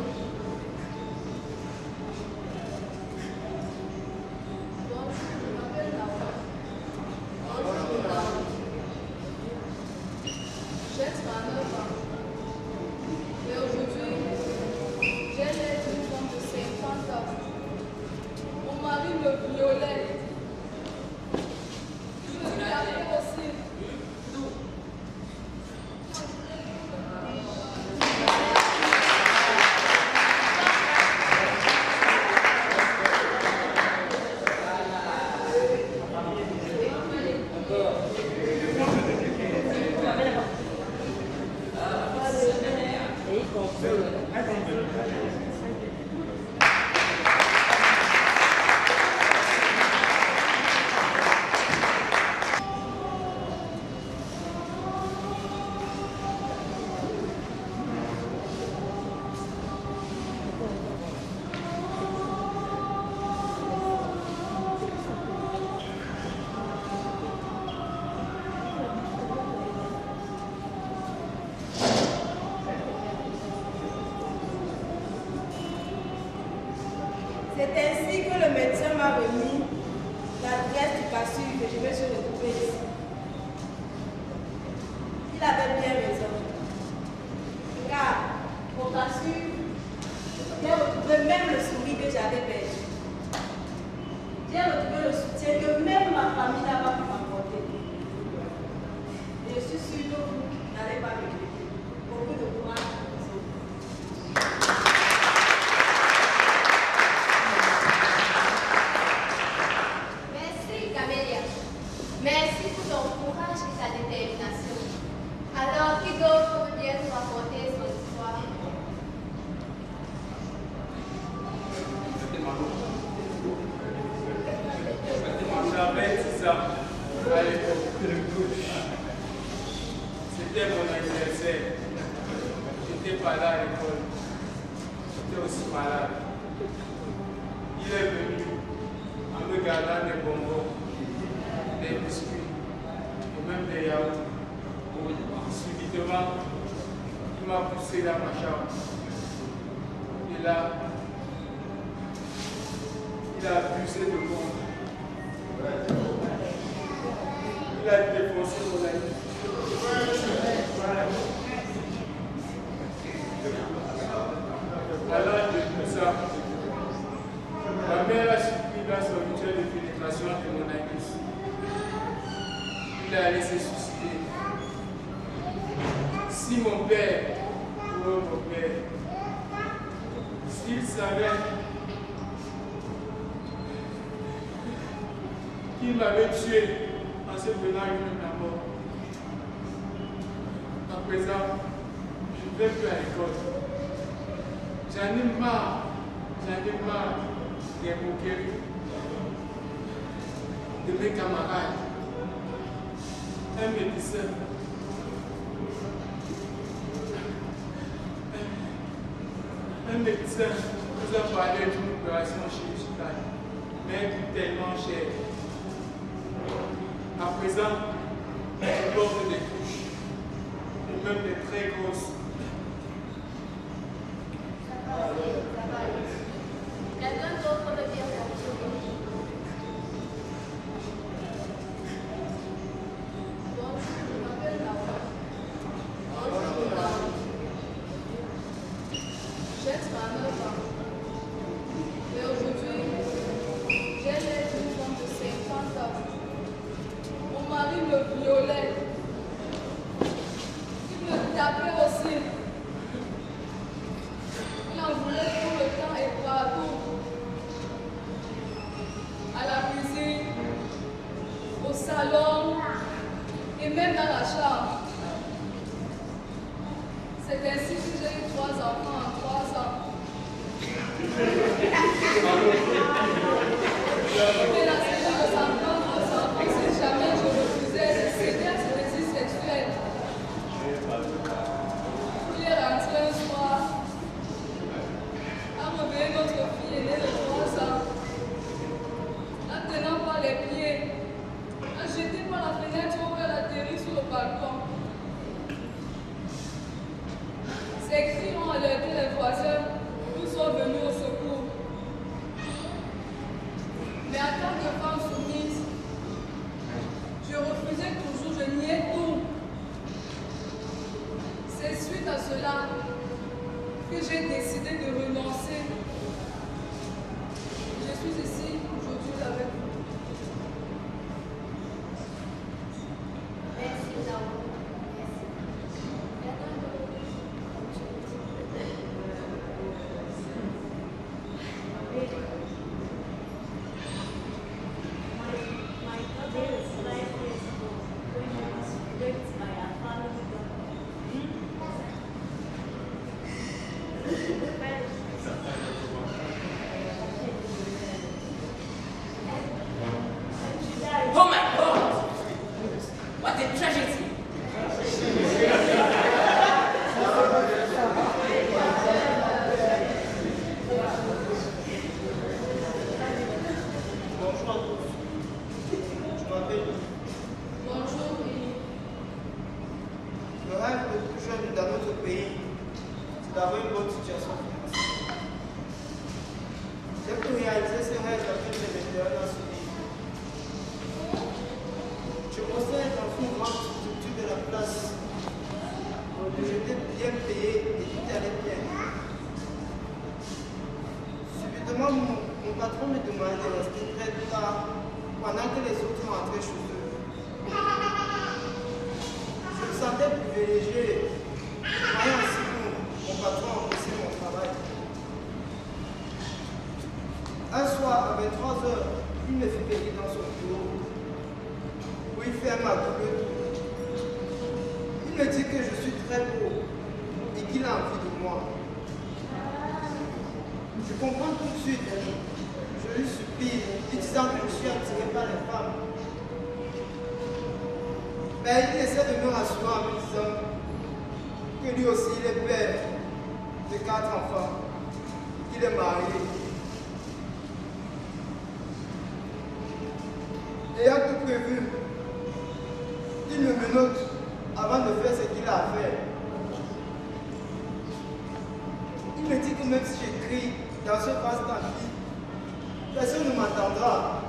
Bonjour, je m'appelle Laura. Bonjour, Laura. J'ai 39 ans. Et aujourd'hui, j'ai l'air d'une femme de 50 ans. Mon mari me violait. Je me gardais aussi. C'est ainsi que le médecin m'a remis l'adresse du cassure que je vais se retrouver ici. Il avait bien raison. Car au cassure, j'ai retrouvé même le sourire que j'avais perdu. J'ai retrouvé le soutien que même ma famille n'a pas pu m'apporter. Je suis sûre que vous n'allez pas regretter. Beaucoup de courage à vous autres. Merci Camélia. Merci pour ton courage et ta détermination. Alors, qui d'autre peut bien nous raconter son histoire? J'avais dit ça à l'époque. C'était mon anniversaire. J'étais pas là à l'école. J'étais aussi malade. Il est venu en me gardant des bonbons, des biscuits et même des yaourts. Subitement, il m'a poussé dans ma chambre. Et là, il a abusé de moi. Il a défoncé mon ami. À l'âge de tout ça, ma mère a supprimé son rituel de pénétration de mon anus. Il a allé se suicider. Si mon père, ou mon père, s'il savait qu'il m'avait tué en se prenant une à mort, à présent, je ne vais plus à l'école. J'en ai marre des moqueries de mes camarades. Un médecin, nous a parlé d'une opération chirurgicale, mais tellement chère. À présent, je porte des couches, et même des très grosses. Quelqu'un d'autre veut dire quelque chose? Bonjour, je m'appelle Laura. Bonjour, Laura. J'ai 39 ans. Et aujourd'hui, j'ai l'air d'une femme de 50 ans. Mon mari me violait. Il me tapait aussi. Il en voulait tout le temps et partout. À la cuisine, au salon et même dans la chambre. C'est ainsi que j'ai eu 3 enfants en 3 ans. Mais la saison de 50 ans, si jamais je refusais de céder à ce désir sexuel, il est rentré un soir à réveiller notre fille aînée de 3 ans, la tenant par les pieds, la jeter par la fenêtre où elle atterrit sur le balcon. Ces cris ont alerté les voisins, nous sommes venus au secours. Mais en tant que femme soumise, je refusais toujours, je niais tout. C'est suite à cela que j'ai décidé de renoncer. Je suis ici aujourd'hui avec vous. Merci, Laura. Oh my God! What a tragedy! Bonjour à tous. Je m'appelle Yves. Bonjour, Le rêve de tout jeune dans notre pays, c'est d'avoir une bonne situation financière. J'ai pu réaliser demandé de rester près de là pendant que les autres rentraient chez eux. Je me sentais privilégié, voyant ainsi que mon patron appréciait mon travail. Un soir, à 23 heures, il me fit payer dans son bureau, où il fait ma double tour. Il me dit que je suis très beau et qu'il a envie de moi. Je comprends tout de suite. Je lui supplie, lui disant que je suis attiré par les femmes. Mais il essaie de me rassurer en me disant que lui aussi il est père de 4 enfants, qu'il est marié. Ayant tout prévu, il me menotte avant de faire ce qu'il a à faire. Il me dit que même si j'écris dans ce vaste amphi, personne ne m'entendra.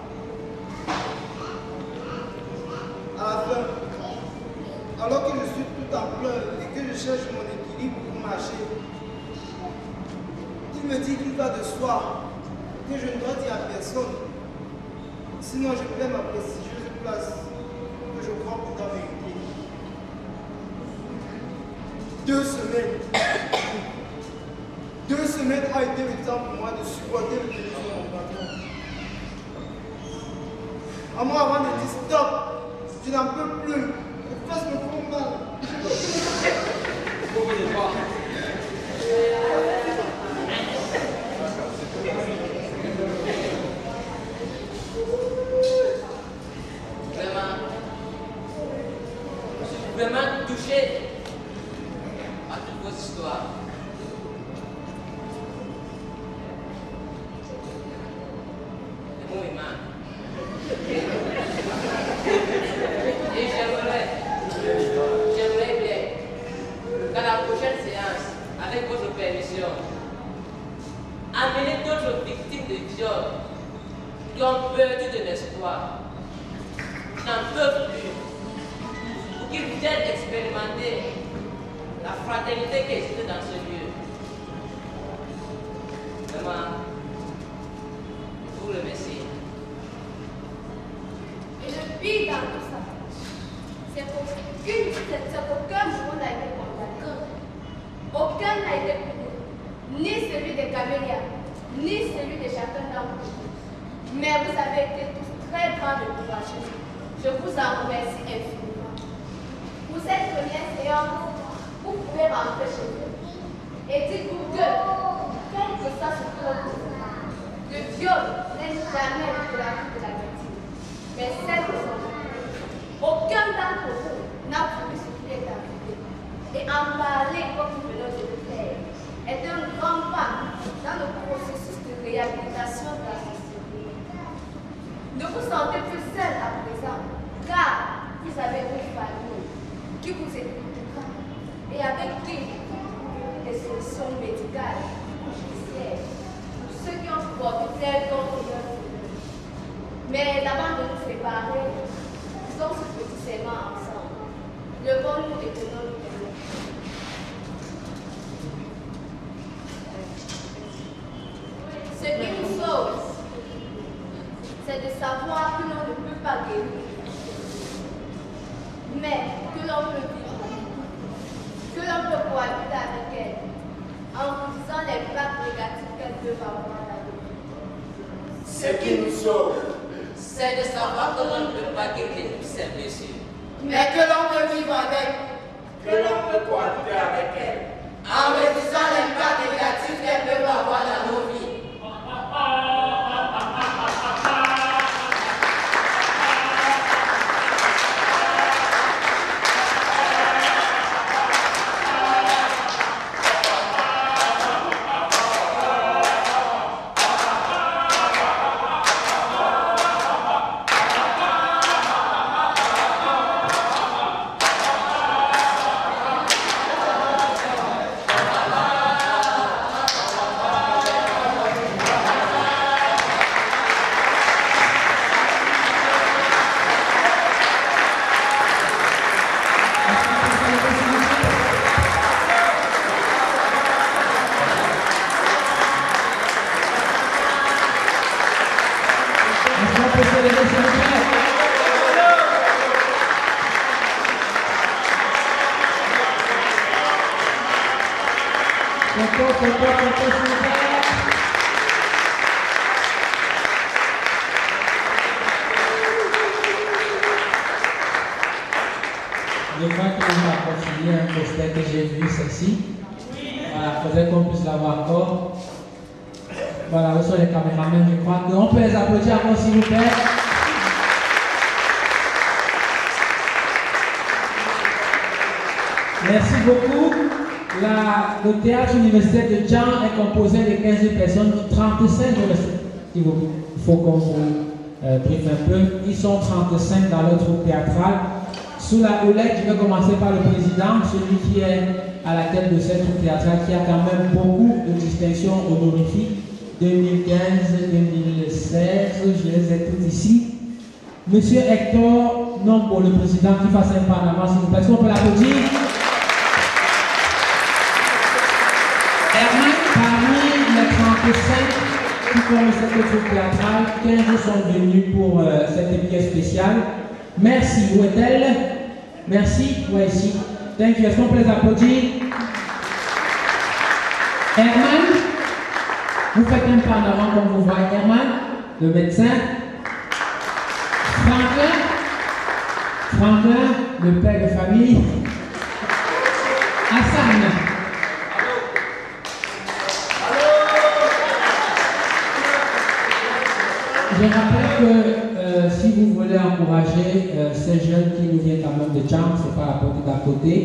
À la fin, alors que je suis tout en pleurs et que je cherche mon équilibre pour marcher, il me dit qu'il va de soi, que je ne dois dire à personne, sinon je perds ma prestigieuse place que je crois pourtant mériter. 2 semaines. 2 semaines a été le temps pour moi de supporter le délit de mon patron. À moi avant de dire stop, je n'en peux plus, les fesses me font mal. Vous voulez pas. Vraiment touché à toutes vos histoires. C'est bon, Iman. Et j'aimerais bien qu'à la prochaine séance, avec votre permission, amener d'autres victimes de viol qui ont perdu de l'espoir, qui n'en peuvent plus, pour qu'ils viennent expérimenter la fraternité qui existe dans ce lieu. Vraiment, je vous remercie. Et le pire dans tout ça, c'est qu'aucun jour n'a été condamné. Aucun n'a été puni. Ni celui de Camélia, ni celui de chacun d'entre vous. Mais vous avez été tous très grands de courageux. Je vous en remercie infiniment. Pour cette première séance, vous pouvez rentrer chez vous. Et dites-vous que, quel que soit ce que le viol n'est jamais de la vie de la victime, mais celle de son vie. Aucun d'entre vous n'a voulu ce qui est arrivé. Et en parler comme nous venons de le faire est un grand pas dans le processus de réhabilitation de la société. Ne vous sentez plus seul à présent, car vous avez une famille qui vous écoutera et avec qui des solutions médicales ou judiciaires pour ceux qui ont porté plainte contre leur vie. Mais avant de nous séparer, faisons ce petit serment ensemble. Levons-nous et tenons-nous de nous. Ce qui nous sauve, c'est de savoir que l'on ne peut pas guérir, mais que l'on peut vivre, que l'on peut cohabiter avec elle, en réduisant les impacts négatifs qu'elle peut avoir dans la vie. Ce qui nous sauve, c'est de savoir que l'on ne peut pas guérir toutes ces blessures, mais que l'on peut vivre avec, que l'on peut cohabiter avec elle, en réduisant l'impact négatif qu'elle peut avoir dans nos vies. peut se lever, s'il vous plaît. Photo, s'il vous plaît. Je crois qu'il m'a continué un poster que j'ai vu, celle-ci. Voilà, il faudrait qu'on puisse l'avoir encore. Voilà, où sont les caméramans, je crois. On peut les applaudir encore, s'il vous plaît. Merci beaucoup. Le théâtre universitaire de Djan est composé de 15 personnes, 35, il faut qu'on vous briefe un peu. Ils sont 35 dans le troupe théâtral. Sous la houlette, je vais commencer par le président, celui qui est à la tête de cette troupe théâtrale, qui a quand même beaucoup de distinctions honorifiques. 2015, 2016, je les ai toutes ici. Monsieur Hector Nombo, le président, qui fasse un pas en avant, s'il vous plaît. Est-ce qu'on peut l'applaudir? Herman, parmi les 35 qui forment cette troupe théâtrale, 15 sont venus pour cette pièce spéciale. Merci, où est-elle? Merci, ouais, ici. Thank you. Est-ce qu'on peut les applaudir? Herman, vous faites un pas en avant comme vous voyez. Herman, le médecin. Franklin, le père de famille. Hassan. Je rappelle que si vous voulez encourager ces jeunes qui nous viennent quand même de Djan, c'est pas la porte d'à côté.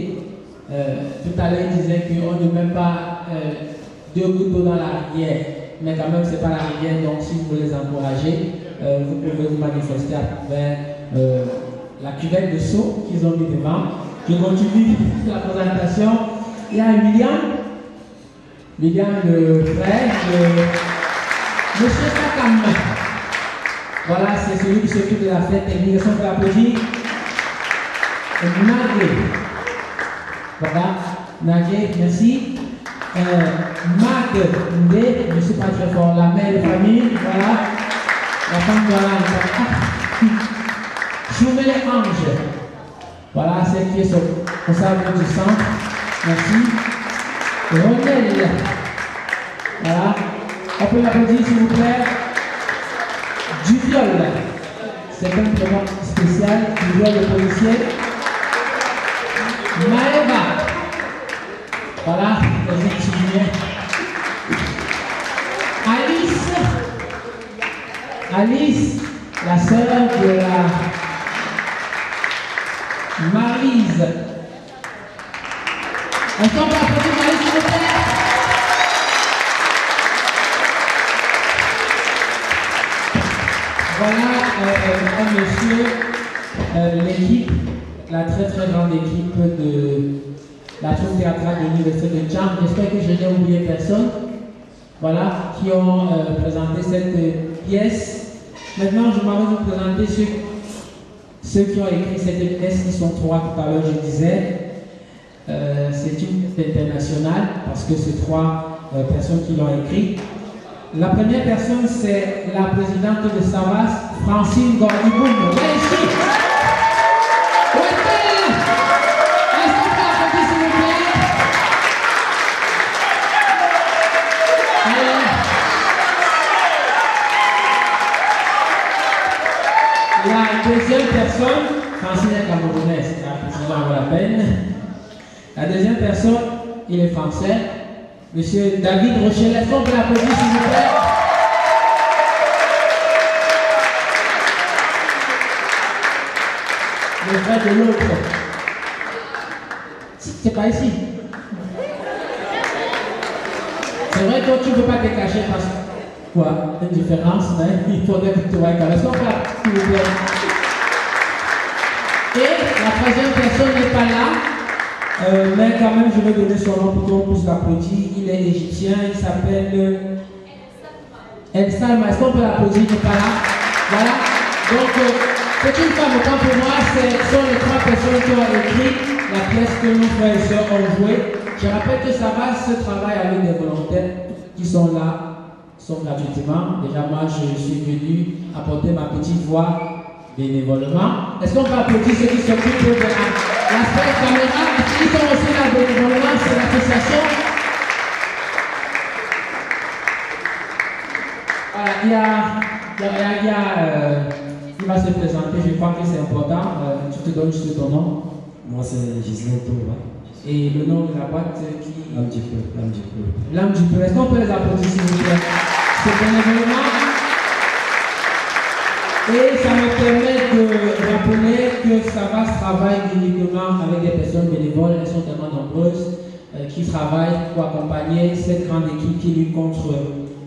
Tout à l'heure, il disait qu'on ne met pas 2 gouttes d'eau dans la rivière, mais quand même, c'est pas la rivière. Donc, si vous voulez les encourager, vous pouvez vous manifester à travers la cuvette de seau qu'ils ont mis devant. Je continue la présentation. Il y a William, le frère de Monsieur Kakam. Voilà, c'est celui qui s'occupe de la fête technique. Est-ce qu'on peut l'applaudir? Nagué. Voilà, Nagué, merci. Mag Ndé, je ne suis pas très fort. La mère de famille, voilà. La femme de la Choumele Ange. Voilà, celle qui est au salon du centre. Merci. Ronel. Voilà. On peut l'applaudir, s'il vous plaît. Du viol, c'est un prénom spécial, du viol de policier. Maëva, voilà, les étudiants. Alice, la sœur de la Maryse. Est-ce qu'on peut applaudir Maryse, s'il vous plaît? Voilà un monsieur, l'équipe, la très très grande équipe de la troupe théâtrale de l'Université de Djan. J'espère que je n'ai oublié personne. Voilà, qui ont présenté cette pièce. Maintenant, je m'avais vous présenter ceux qui ont écrit cette pièce. Ils sont 3 tout à l'heure, je disais. C'est une pièce internationale parce que c'est 3 personnes qui l'ont écrit. La première personne, c'est la présidente de Savas, Francine Gordiboum. Viens ici. Où est-elle? Est-ce qu'on peut applaudir, s'il vous plaît? La deuxième personne, Francine est camerounaise, la présidente vaut la peine. La deuxième personne, il est français. Monsieur David Rochelle, est-ce qu'on peut l'applaudir, s'il vous plaît? Le frère de l'autre. C'est pas ici. C'est vrai que tu ne peux pas te cacher parce que quoi? Une différence, mais il faudrait que tu vois quand même. Est-ce qu'on peut l'applaudir, s'il vous plaît? Et la troisième personne n'est pas là. Mais quand même, je vais donner son nom pour qu'on puisse l'applaudir. Il est égyptien, il s'appelle El Salma. Est-ce qu'on peut l'applaudir? Il n'est pas là. Voilà. Donc, c'est une femme. Autant pour moi, ce sont les 3 personnes qui ont écrit la pièce que nos frères et sœurs ont jouée. Je rappelle que ça va, ce travail avec des volontaires qui sont là, sont gratuitement. Déjà, moi, je suis venu apporter ma petite voix bénévolement. Est-ce qu'on peut applaudir ceux qui s'occupent de l'aspect caméra? Est-ce qu'ils sont aussi là bénévolement? C'est l'association. Voilà, il va se présenter, je crois que c'est important. Tu te donnes juste ton nom. Moi, c'est Gislain Toura. Et le nom de la boîte qui... L'âme du peuple. L'âme du peuple. Est-ce qu'on peut les applaudir s'il vous plaît? C'est bénévolement. Et ça me permet de rappeler que Savas travaille uniquement avec des personnes bénévoles. Elles sont tellement nombreuses qui travaillent pour accompagner cette grande équipe qui lutte contre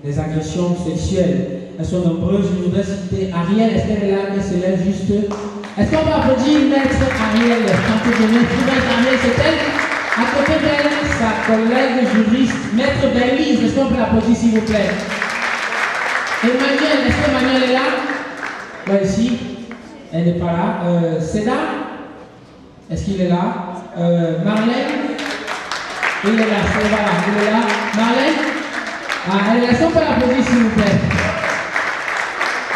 les agressions sexuelles. Elles sont nombreuses. Je voudrais citer Ariel. Est-ce qu'elle est là? Elle se lève juste. Est-ce qu'on peut applaudir Maître Ariel? Quand je viens de Maître Ariel, c'est elle. À côté d'elle, sa collègue juriste, Maître Bélise. Est-ce qu'on peut l'applaudir s'il vous plaît? Emmanuel, est-ce qu'Emmanuel est là? Là, ici. Elle n'est pas là. Seda, est-ce qu'il est là? Marlène, il est là. Voilà, il est là. Marlène, elle est là. Est-ce qu'on peut l'applaudir s'il vous plaît?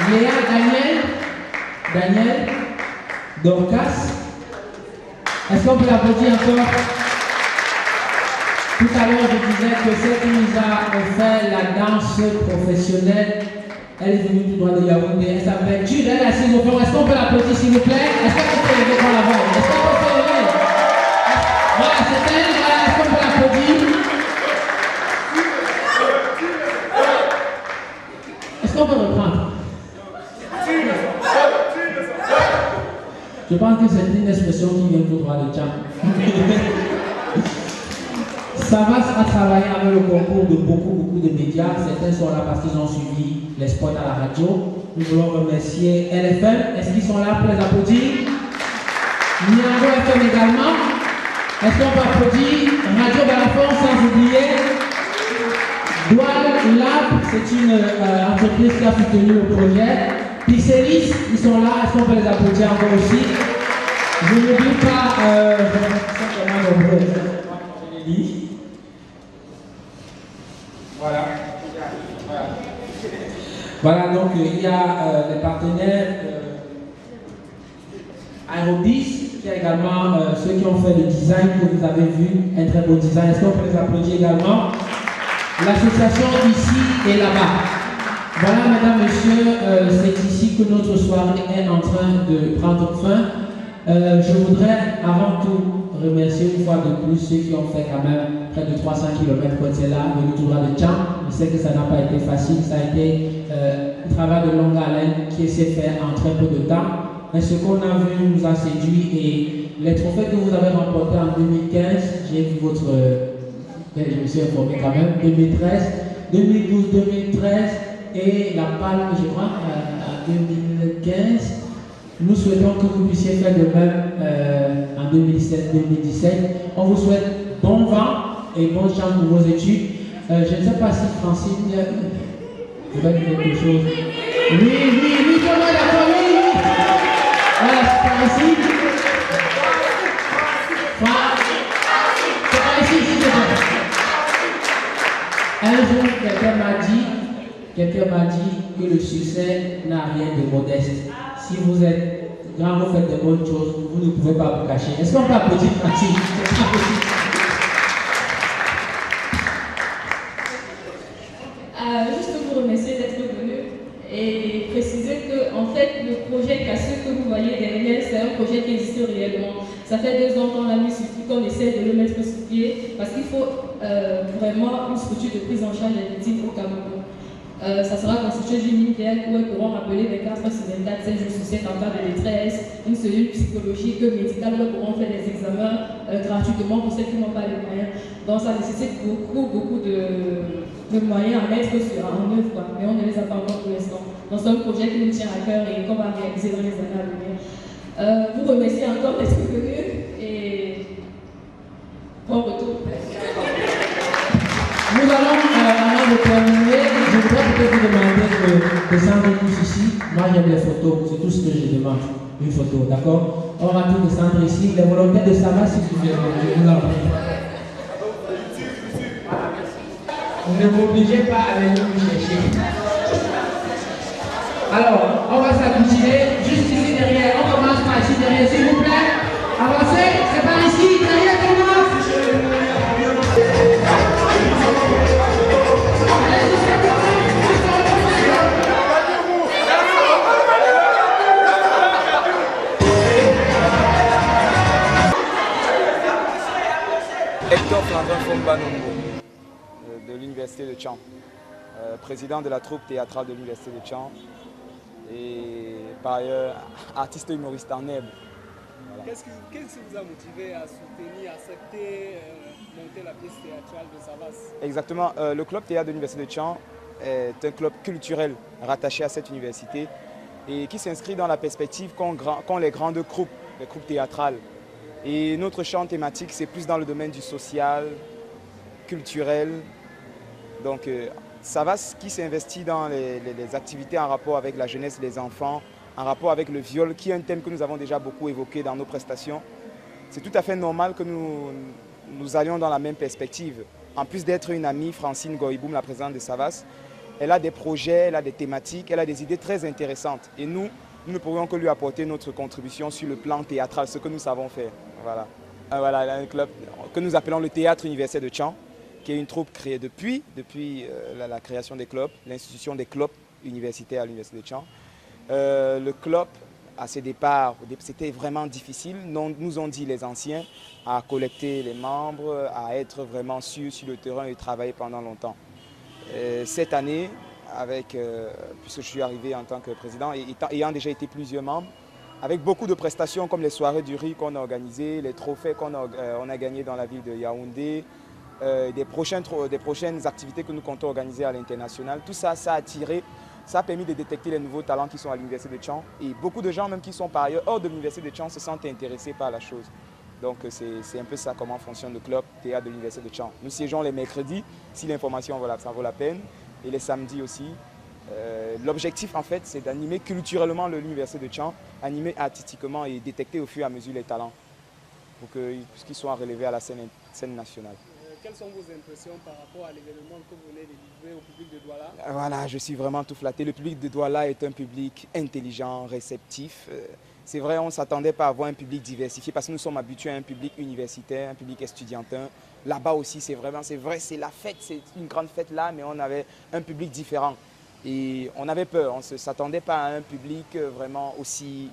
Léa, Daniel, Dorcas. Est-ce qu'on peut l'applaudir encore? Tout à l'heure, je disais que celle qui nous a offert la danse professionnelle, elle est venue du droit de Yaoundé. Elle s'appelle Jude, elle est assise au fond. Est-ce qu'on peut l'applaudir s'il vous plaît? Est-ce qu'on peut lever pour la voix? Est-ce qu'on peut se lever? Voilà, c'est elle. Voilà, est-ce qu'on peut l'applaudir? Est-ce qu'on peut reprendre? Je pense que c'est une expression qui vient du droit de Tchad. Savas a travaillé avec le concours de beaucoup de médias. Certains sont là parce qu'ils ont suivi les spots à la radio. Nous voulons remercier LFM. Est-ce qu'ils sont là pour les applaudir? Niango FM également. Est-ce qu'on peut applaudir? Radio Balafon, sans oublier. Douane Lab, c'est une entreprise qui a soutenu le projet. Pixelis, ils sont là. Est-ce qu'on peut les applaudir encore aussi? Je n'oublie pas, voilà, donc il y a les partenaires Aerobis, il y a également ceux qui ont fait le design que vous avez vu, un très beau design. Est-ce qu'on peut les applaudir également? L'association ici et là-bas. Voilà, mesdames, messieurs, c'est ici que notre soirée est en train de prendre fin. Je voudrais avant tout remercier une fois de plus ceux qui ont fait quand même près de 300 km pour être là, venu tout droit de Tcham. Je sais que ça n'a pas été facile, ça a été un travail de longue haleine qui s'est fait en très peu de temps. Mais ce qu'on a vu nous a séduit et les trophées que vous avez remportés en 2015, j'ai vu votre... je me suis informé quand même, 2013, 2012, 2013 et la palme, je crois, en 2015. Nous souhaitons que vous puissiez faire de même en 2017. On vous souhaite bon vent et bonne chance pour vos études. Je ne sais pas si Francine vous va dire quelque chose. Oui, comment d'accord, oui. Voilà, c'est par ici. C'est par ici, s'il te plaît. Un jour, quelqu'un m'a dit que le succès n'a rien de modeste. Si vous êtes grand, vous faites de bonnes choses, vous ne pouvez pas vous cacher. Est-ce qu'on peut applaudir Francine? Juste vous remercier d'être venu et préciser que en fait le projet CASSE que vous voyez derrière, c'est un projet qui existe réellement. Ça fait 2 ans qu'on l'a mis sur pied, qu'on essaie de le mettre sur pied, parce qu'il faut vraiment une structure de prise en charge des victimes au Cameroun. Ça sera constitué d'une ligne où elles pourront rappeler les 4 sur 24, 7 jours sur 7 en cas de détresse, une cellule psychologique, médicale, où elles pourront faire des examens gratuitement pour celles qui n'ont pas les moyens. Donc ça nécessite beaucoup de moyens à mettre en œuvre, mais on ne les a pas encore pour l'instant. Donc c'est un projet qui nous tient à cœur et qu'on va réaliser dans les années à venir. Vous remercier encore d'être venus et bon retour. Nous allons, avant de terminer, je voudrais peut-être vous demander de descendre tous ici. Moi j'aime les photos, c'est tout ce que je demande. Une photo, d'accord? On va tous descendre ici. Les volontaires de Savas, si vous voulez, je vous en prie. ne m'obligez pas à venir me chercher. Alors, on va s'habituer juste ici derrière. On commence par ici derrière, s'il vous plaît. Avancez, c'est par ici, derrière tout le monde. Hector Flandrin Fomba-Nombo de l'Université de Tchang, président de la troupe théâtrale de l'Université de Tchang et par ailleurs artiste humoriste en herbe. Voilà. Qu'est-ce qui vous a motivé à soutenir, à accepter, monter la pièce théâtrale de Savas? Exactement, le club théâtre de l'Université de Tchang est un club culturel rattaché à cette université et qui s'inscrit dans la perspective qu'ont les grandes troupes, les troupes théâtrales. Et notre champ thématique, c'est plus dans le domaine du social, culturel. Donc, Savas qui s'investit dans les activités en rapport avec la jeunesse, les enfants, en rapport avec le viol, qui est un thème que nous avons déjà beaucoup évoqué dans nos prestations. C'est tout à fait normal que nous allions dans la même perspective. En plus d'être une amie, Francine Goïboum, la présidente de Savas, elle a des projets, elle a des thématiques, elle a des idées très intéressantes. Et nous ne pourrions que lui apporter notre contribution sur le plan théâtral, ce que nous savons faire. Voilà. Voilà, un club que nous appelons le Théâtre Universitaire de Tchang, qui est une troupe créée depuis la création des clubs, l'institution des clubs universitaires à l'Université de Tchang. Le club, à ses départs, c'était vraiment difficile, nous ont dit les anciens, à collecter les membres, à être vraiment sur le terrain et travailler pendant longtemps. Cette année, puisque je suis arrivé en tant que président, et ayant déjà été plusieurs membres, avec beaucoup de prestations comme les soirées du riz qu'on a organisées, les trophées qu'on a gagnés dans la ville de Yaoundé, des prochaines activités que nous comptons organiser à l'international. Tout ça, ça a attiré, ça a permis de détecter les nouveaux talents qui sont à l'Université de Tchang. Et beaucoup de gens, même qui sont par ailleurs hors de l'Université de Tchang, se sentent intéressés par la chose. Donc c'est un peu ça comment fonctionne le club théâtre de l'Université de Tchang. Nous siégeons les mercredis, si l'information ça vaut la peine, et les samedis aussi. L'objectif en fait c'est d'animer culturellement l'Université de Tchang, animer artistiquement et détecter au fur et à mesure les talents pour qu'ils soient relevés à la scène nationale. Quelles sont vos impressions par rapport à l'événement que vous venez de livrer au public de Douala? Voilà, je suis vraiment tout flatté. Le public de Douala est un public intelligent, réceptif. C'est vrai, on ne s'attendait pas à avoir un public diversifié parce que nous sommes habitués à un public universitaire, un public estudiantin. Là-bas aussi, c'est vrai, c'est la fête, c'est une grande fête là, mais on avait un public différent. Et on avait peur, on ne s'attendait pas à un public vraiment aussi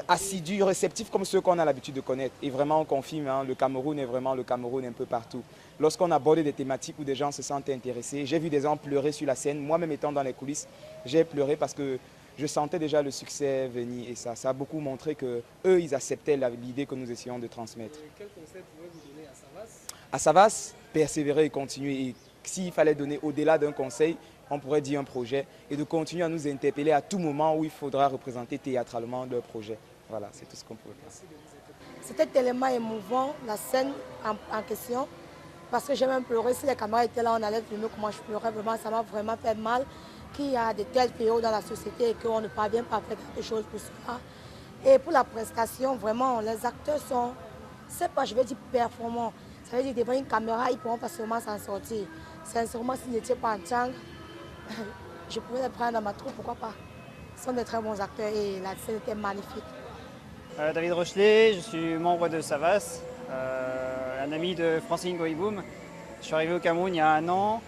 assidu, réceptif comme ceux qu'on a l'habitude de connaître. Et vraiment, on confirme, hein, le Cameroun est vraiment le Cameroun un peu partout. Lorsqu'on aborde des thématiques où des gens se sentent intéressés, j'ai vu des gens pleurer sur la scène. Moi-même étant dans les coulisses, j'ai pleuré parce que je sentais déjà le succès venir. Et ça a beaucoup montré qu'eux, ils acceptaient l'idée que nous essayons de transmettre. Quel conseil pouvez-vous donner à Savas? À Savas, persévérer et continuer. Et s'il fallait donner au-delà d'un conseil, on pourrait dire un projet et de continuer à nous interpeller à tout moment où il faudra représenter théâtralement leur projet. Voilà, c'est tout ce qu'on pouvait faire. C'était tellement émouvant, la scène en question, parce que j'ai même pleuré. Si les camarades étaient là, on allait filmer comment je pleurais. Vraiment, ça m'a vraiment fait mal qu'il y a de tels périodes dans la société et qu'on ne parvient pas à faire quelque chose pour cela. Et pour la prestation, vraiment, les acteurs sont, c'est pas, je vais dire performants. Ça veut dire devant une caméra, ils pourront facilement s'en sortir. Sincèrement, s'ils n'étaient pas en Tchang, je pouvais les prendre dans ma troupe, pourquoi pas. Ce sont des très bons acteurs et la scène était magnifique. David Rochelet, je suis membre de Savas, un ami de Francine Goïboum. Je suis arrivé au Cameroun il y a 1 an.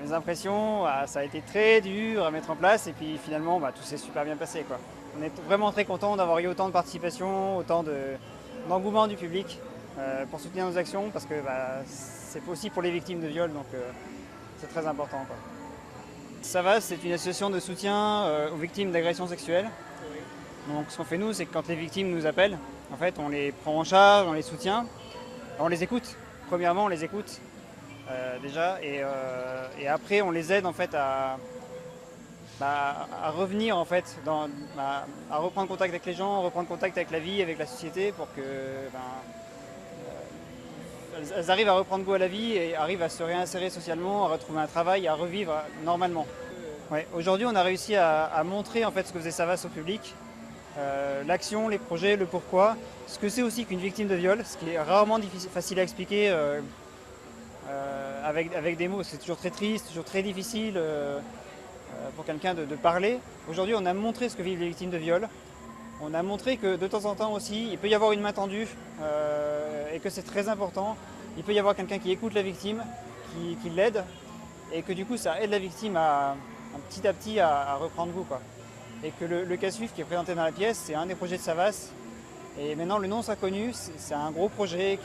Mes impressions, ça a été très dur à mettre en place et puis finalement tout s'est super bien passé, quoi. On est vraiment très content d'avoir eu autant de participation, autant d'engouement du public pour soutenir nos actions parce que c'est aussi pour les victimes de viol, donc c'est très important, quoi. Savas, c'est une association de soutien aux victimes d'agressions sexuelles. Donc ce qu'on fait nous, c'est que quand les victimes nous appellent, en fait, on les prend en charge, on les soutient, on les écoute. Premièrement, on les écoute déjà, et après, on les aide en fait à revenir en fait, à reprendre contact avec les gens, reprendre contact avec la vie, avec la société, pour que elles arrivent à reprendre goût à la vie et arrivent à se réinsérer socialement, à retrouver un travail, à revivre normalement. Ouais. Aujourd'hui, on a réussi à montrer en fait ce que faisait Savas au public. L'action, les projets, le pourquoi, ce que c'est aussi qu'une victime de viol, ce qui est rarement facile à expliquer avec des mots. C'est toujours très triste, toujours très difficile pour quelqu'un de parler. Aujourd'hui, on a montré ce que vivent les victimes de viol. On a montré que de temps en temps aussi, il peut y avoir une main tendue et que c'est très important. Il peut y avoir quelqu'un qui écoute la victime, qui l'aide et que du coup ça aide la victime petit à petit à reprendre goût, quoi. Et que le cas suif qui est présenté dans la pièce, c'est un des projets de Savas. Et maintenant le nom sera connu, c'est un gros projet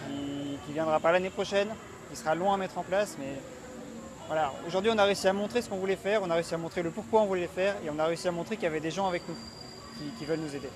qui viendra pas l'année prochaine, qui sera long à mettre en place. Mais voilà, aujourd'hui on a réussi à montrer ce qu'on voulait faire, on a réussi à montrer le pourquoi on voulait le faire et on a réussi à montrer qu'il y avait des gens avec nous qui veulent nous aider.